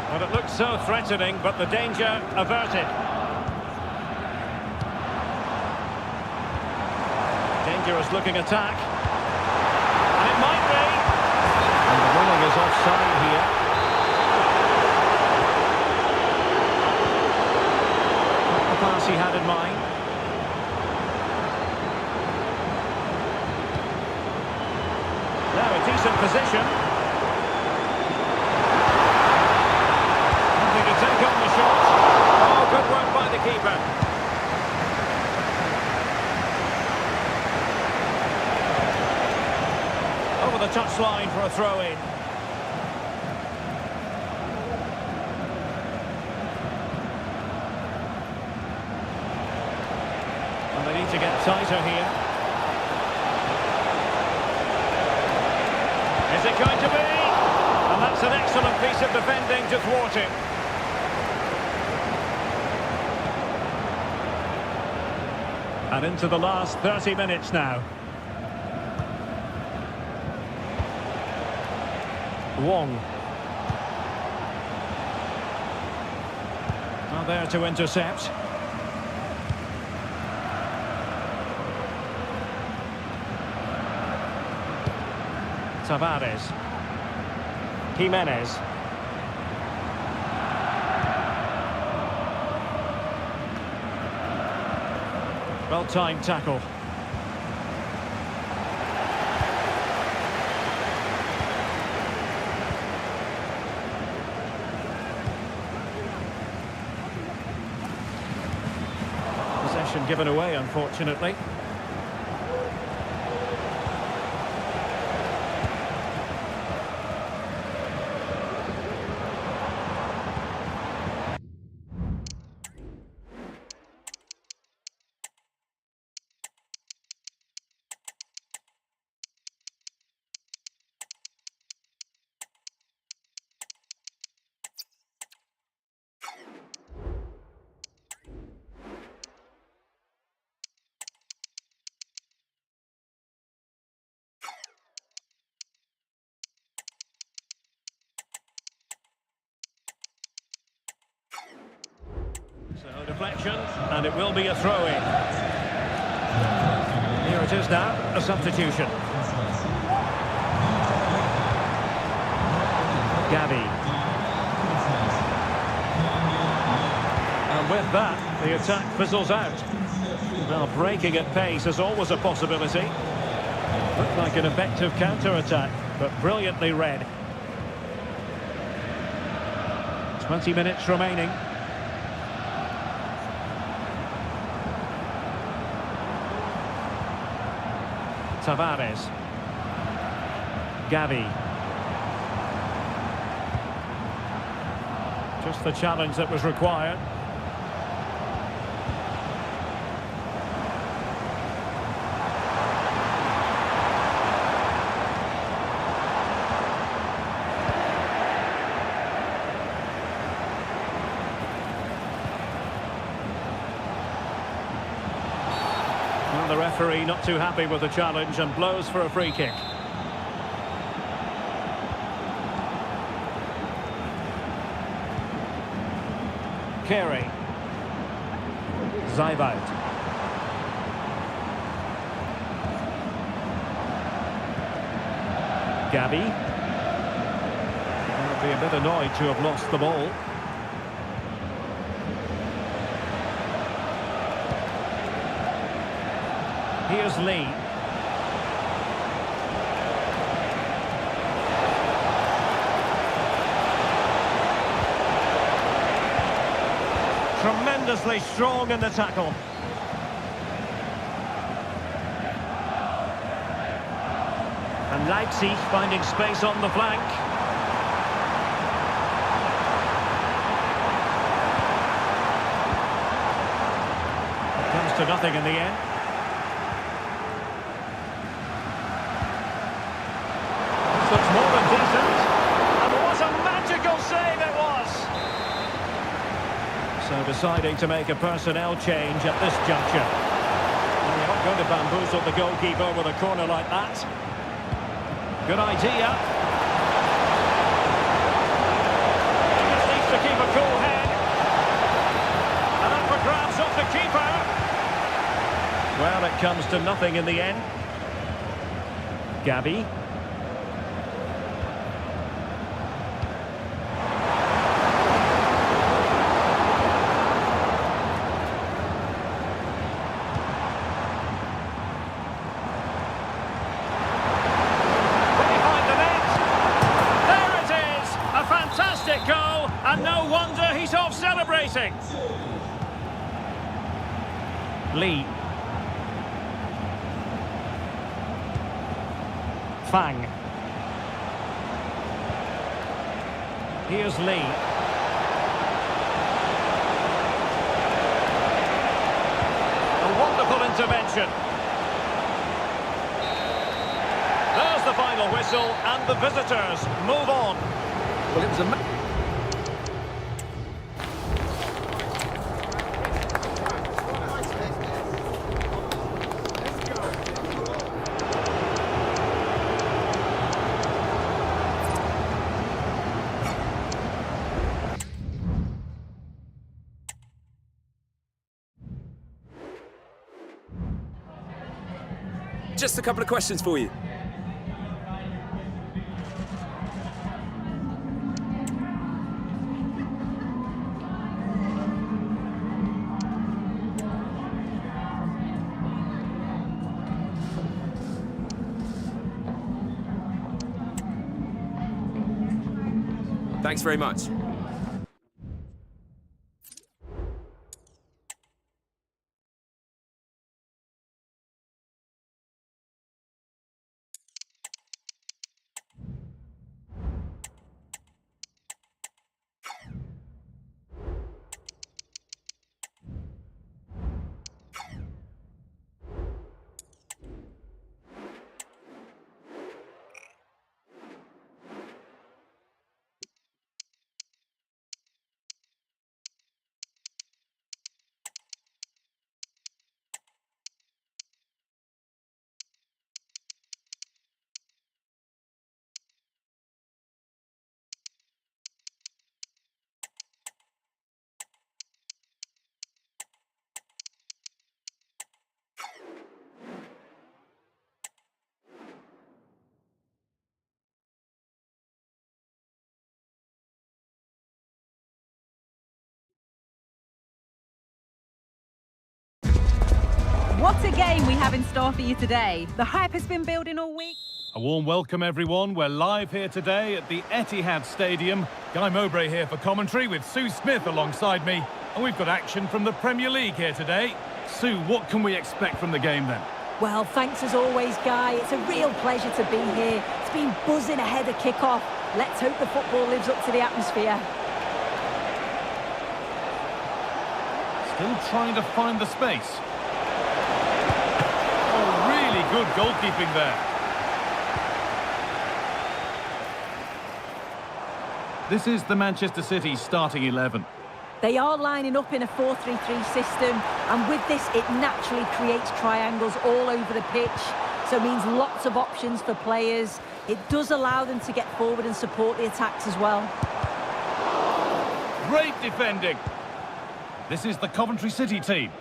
Speaker 2: Well, it looks so threatening, but the danger averted. Dangerous looking attack. And it might be. And the running is offside here. Not the pass he had in mind. Now a decent position. Nothing to take on the shot. Oh, good work by the keeper. Over the touchline for a throw-in. And they need to get tighter here. Is it going to be? And that's an excellent piece of defending to thwart it. And into the last 30 minutes now. Wong. Now there to intercept. Tavares. Jimenez. Well-timed tackle. Possession given away, unfortunately. So deflection, and it will be a throw-in. Here it is now, a substitution. Gavi. And with that, the attack fizzles out. Well, breaking at pace is always a possibility. Looked like an effective counter-attack, but brilliantly read. 20 minutes remaining. Tavares. Gavi. Just the challenge that was required. Well, the referee not too happy with the challenge and blows for a free kick. Carey. Zaibout. Gavi. They'll be a bit annoyed to have lost the ball. Here's Lee. Tremendously strong in the tackle. And Leipzig finding space on the flank. Comes to nothing in the end. Looks more than decent. And what a magical save it was! So deciding to make a personnel change at this juncture. Well, you're not going to bamboozle the goalkeeper with a corner like that. Good idea. He just needs to keep a cool head. And up for grabs off the keeper. Well, it comes to nothing in the end. Gavi. Goal, and no wonder he's off celebrating. Lee. Fang. Here's Lee. A wonderful intervention. There's the final whistle, and the visitors move on.
Speaker 3: Well, it was a...
Speaker 8: Just a couple of questions for you. Thanks very much.
Speaker 4: What a game we have in store for you today. The hype has been building all week.
Speaker 9: A warm welcome, everyone. We're live here today at the Etihad Stadium. Guy Mowbray here for commentary with Sue Smith alongside me. And we've got action from the Premier League here today. Sue, what can we expect from the game then?
Speaker 10: Well, thanks as always, Guy. It's a real pleasure to be here. It's been buzzing ahead of kick-off. Let's hope the football lives up to the atmosphere.
Speaker 9: Still trying to find the space. Oh, really good goalkeeping there. This is the Manchester City starting 11.
Speaker 10: They are lining up in a 4-3-3 system, and with this, it naturally creates triangles all over the pitch. So it means lots of options for players. It does allow them to get forward and support the attacks as well.
Speaker 9: Great defending. This is the Coventry City team.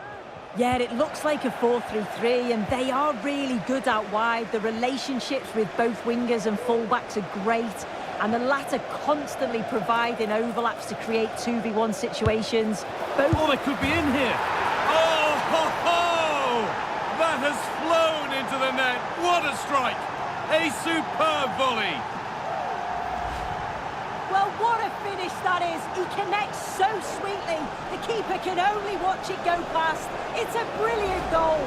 Speaker 10: Yeah, it looks like a 4-3-3, and they are really good out wide. The relationships with both wingers and fullbacks are great, and the latter constantly providing overlaps to create 2v1 situations.
Speaker 9: Oh, they could be in here. Oh, ho, ho! That has flown into the net. What a strike! A superb volley.
Speaker 10: Well, what a finish that is. He connects so sweetly. The keeper can only watch it go past. It's a brilliant goal.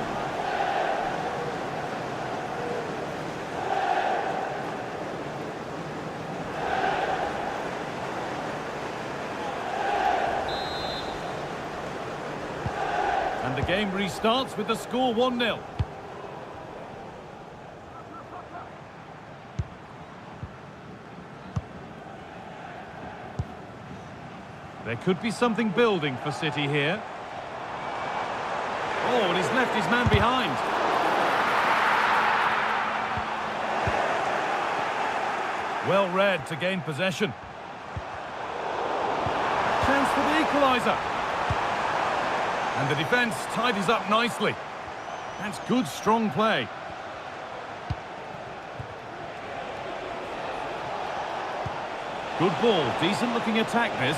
Speaker 9: And the game restarts with the score 1-0. There could be something building for City here. Oh, and he's left his man behind. Well read to gain possession. Chance for the equaliser. And the defence tidies up nicely. That's good, strong play. Good ball, decent looking attack this.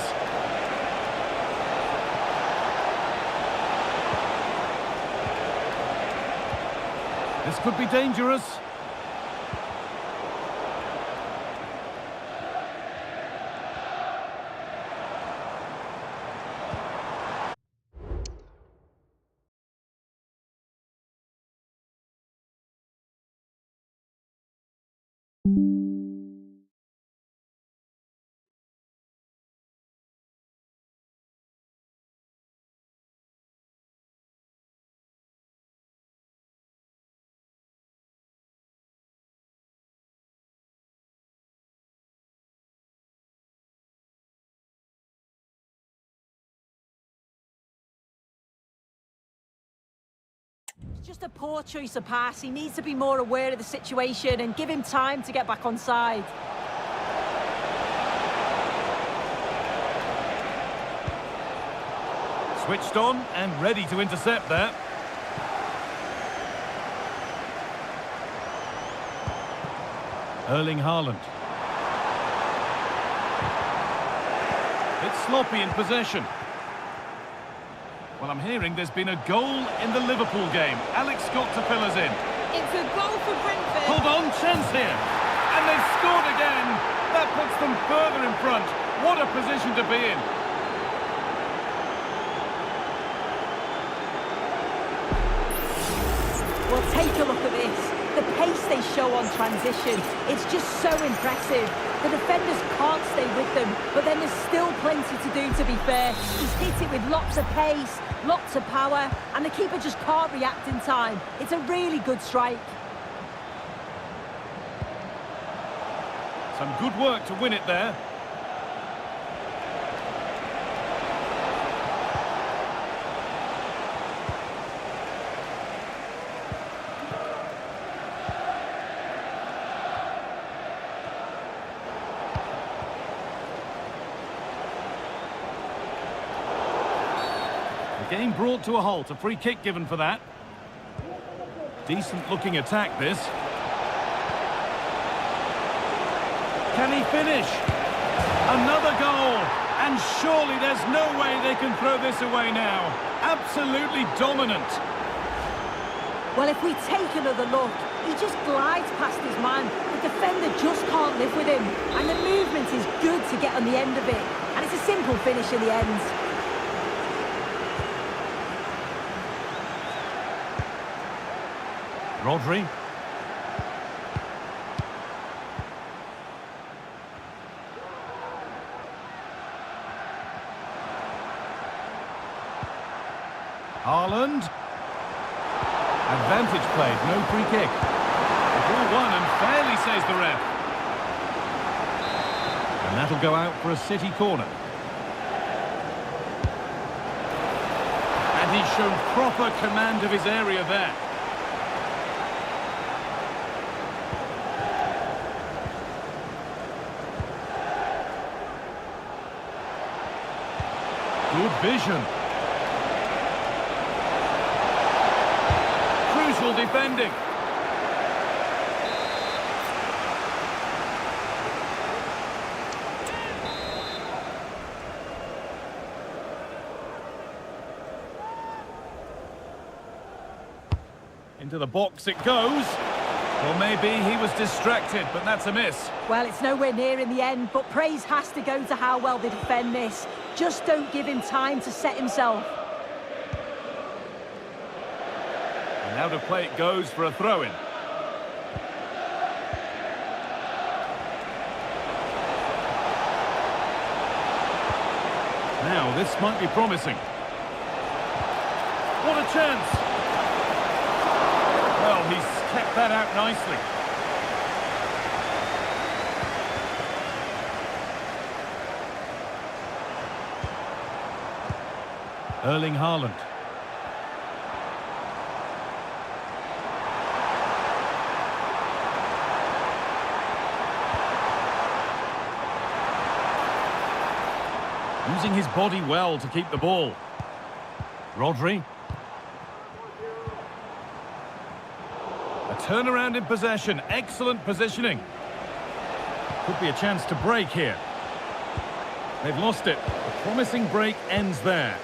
Speaker 9: This could be dangerous.
Speaker 10: Just a poor choice of pass. He needs to be more aware of the situation and give him time to get back on side.
Speaker 9: Switched on and ready to intercept there. Erling Haaland. It's sloppy in possession. Well, I'm hearing there's been a goal in the Liverpool game. Alex got to fill us in.
Speaker 4: It's a goal for Brentford.
Speaker 9: Hold on, chance here. And they've scored again. That puts them further in front. What a position to be in.
Speaker 10: Well, take a look at this. The pace they show on transition, it's just so impressive. The defenders can't stay with them, but then there's still plenty to do, to be fair. He's hit it with lots of pace, lots of power, and the keeper just can't react in time. It's a really good strike.
Speaker 9: Some good work to win it there. Game brought to a halt, a free kick given for that. Decent looking attack this. Can he finish? Another goal, and surely there's no way they can throw this away now. Absolutely dominant.
Speaker 10: Well, if we take another look, he just glides past his man. The defender just can't live with him, and the movement is good to get on the end of it, and it's a simple finish in the end.
Speaker 9: Rodri. Haaland. Advantage played, no free kick. The ball won and fairly, says the ref. And that'll go out for a City corner. And he's shown proper command of his area there. Good vision. Crucial defending. Into the box it goes. Or maybe he was distracted, but that's a miss.
Speaker 10: Well, it's nowhere near in the end, but praise has to go to how well they defend this. Just don't give him time to set himself.
Speaker 9: And out of play it goes for a throw-in. Now, this might be promising. What a chance! Well, he's kept that out nicely. Erling Haaland. Using his body well to keep the ball. Rodri. A turnaround in possession. Excellent positioning. Could be a chance to break here. They've lost it. The promising break ends there.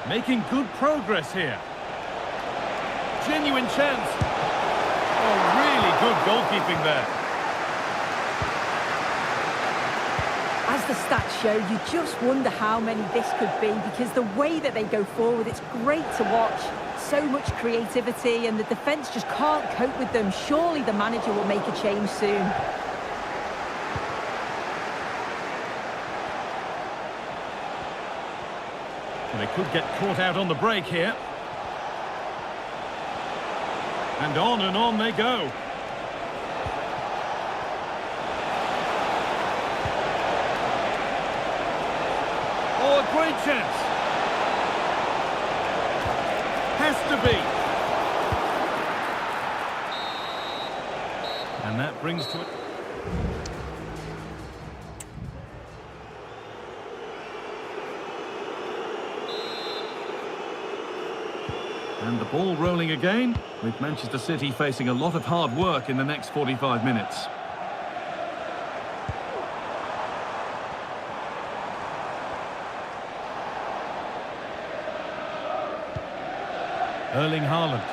Speaker 9: Making good progress here. Genuine chance. Oh, really good goalkeeping there.
Speaker 10: As the stats show, you just wonder how many this could be, because the way that they go forward, it's great to watch. So much creativity, and the defence just can't cope with them. Surely the manager will make a change soon.
Speaker 9: They could get caught out on the break here. And on they go. Oh, a great chance. Has to be. And that brings to it. And the ball rolling again, with Manchester City facing a lot of hard work in the next 45 minutes. Erling Haaland.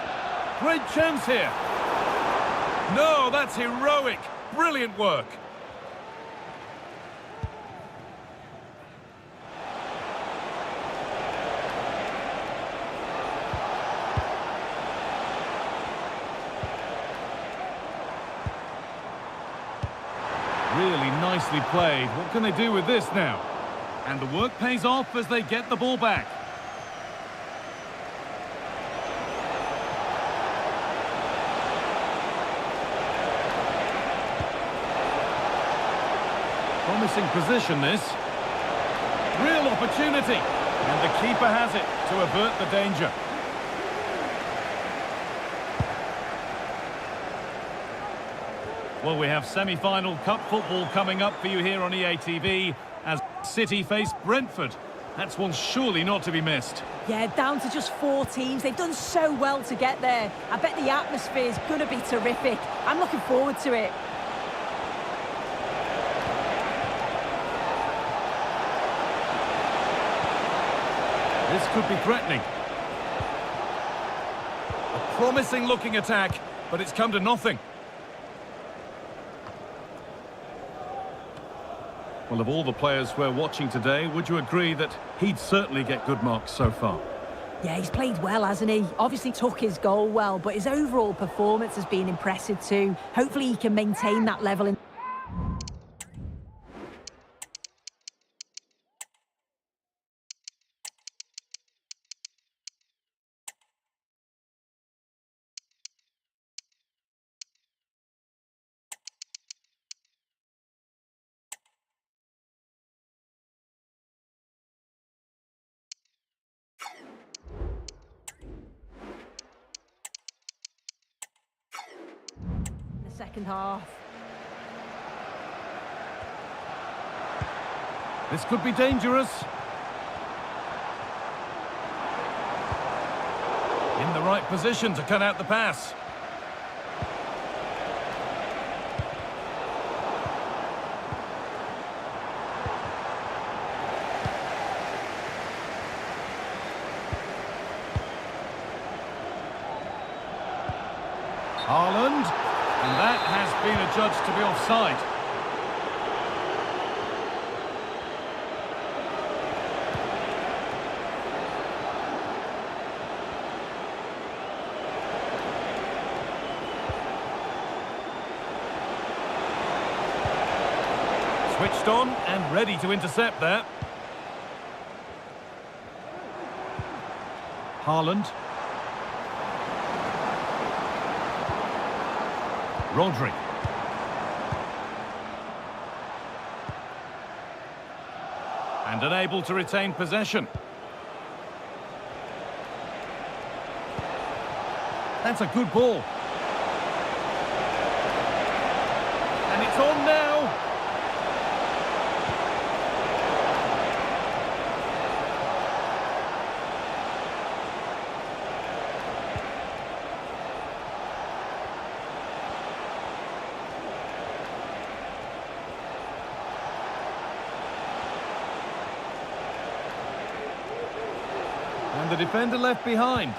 Speaker 9: Great chance here. No, that's heroic. Brilliant work. Really nicely played. What can they do with this now? And the work pays off as they get the ball back. Promising position, this. Real opportunity. And the keeper has it to avert the danger. Well, we have semi-final cup football coming up for you here on EA TV as City face Brentford. That's one surely not to be missed.
Speaker 10: Yeah, down to just 4 teams. They've done so well to get there. I bet the atmosphere is going to be terrific. I'm looking forward to it.
Speaker 9: This could be threatening. A promising looking attack, but it's come to nothing. Well, of all the players we're watching today, would you agree that he'd certainly get good marks so far?
Speaker 10: Yeah, he's played well, hasn't he? Obviously took his goal well, but his overall performance has been impressive too. Hopefully he can maintain that level in... the second half.
Speaker 9: This could be dangerous. In the right position to cut out the pass. Haaland, and that has been adjudged to be offside. Switched on and ready to intercept there. Haaland. Rodri. And unable to retain possession. That's a good ball. And it's on now. And the defender left behind.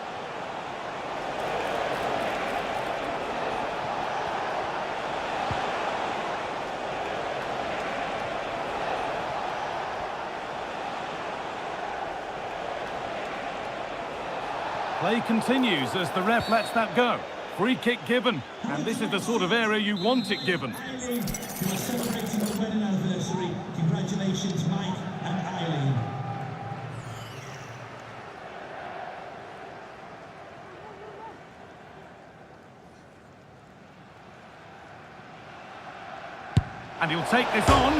Speaker 9: Play continues as the ref lets that go. Free kick given, and this is the sort of area you want it given.
Speaker 7: Eileen, who are celebrating the wedding anniversary. Congratulations, Mike and Eileen.
Speaker 9: And he'll take this on.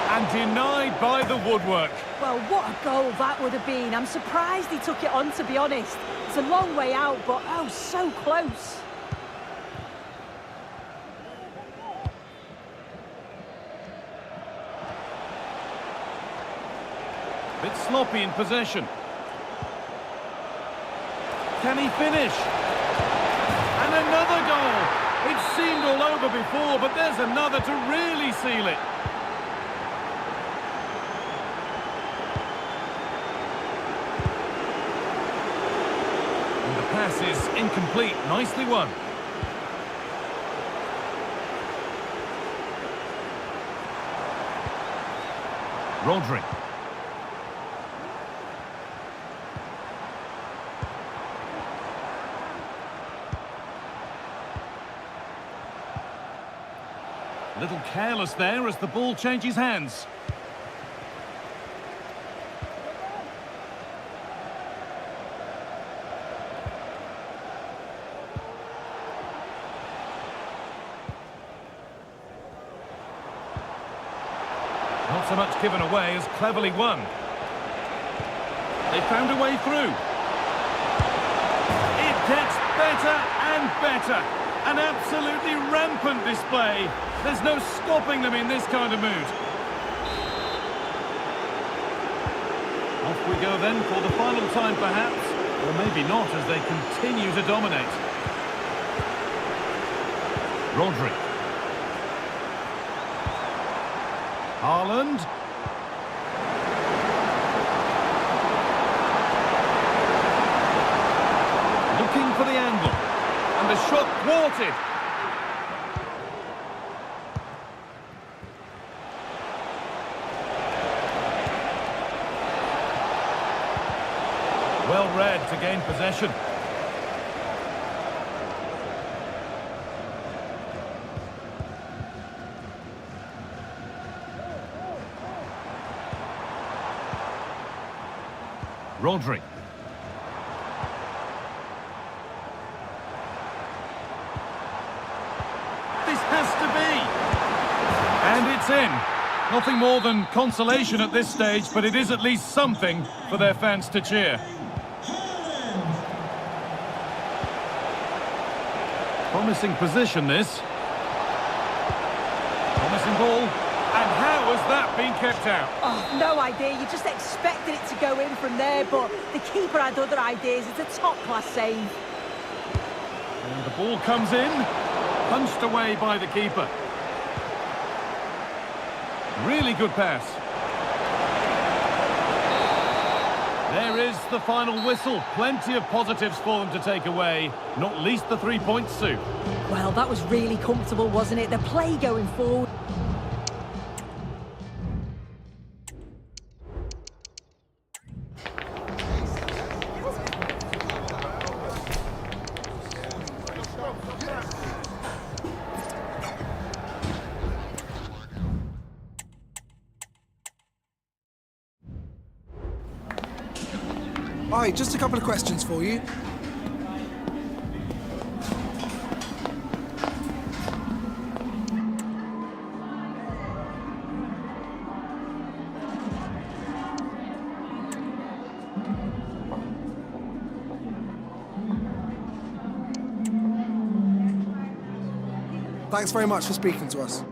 Speaker 9: And denied by the woodwork.
Speaker 10: Well, what a goal that would have been. I'm surprised he took it on, to be honest. It's a long way out, but oh, so close.
Speaker 9: Bit sloppy in possession. Can he finish? And another goal. It seemed all over before, but there's another to really seal it. And the pass is incomplete. Nicely won. Rodri. A little careless there as the ball changes hands. Not so much given away as cleverly won. They found a way through. It gets better and better. An absolutely rampant display. There's no stopping them in this kind of mood. Off we go then for the final time perhaps, or maybe not as they continue to dominate. Rodri. Haaland. Looking for the angle. And the shot thwarted. Well read to gain possession. Rodri. This has to be. And it's in. Nothing more than consolation at this stage, but it is at least something for their fans to cheer. Promising position, this. Promising ball. And how has that been kept out?
Speaker 10: Oh, no idea. You just expected it to go in from there, but the keeper had other ideas. It's a top-class save.
Speaker 9: And the ball comes in, punched away by the keeper. Really good pass. There is the final whistle. Plenty of positives for them to take away, not least the 3 points, Sue.
Speaker 10: Well, that was really comfortable, wasn't it? The play going forward.
Speaker 6: Hi, just a couple of questions for you. Thanks very much for speaking to us.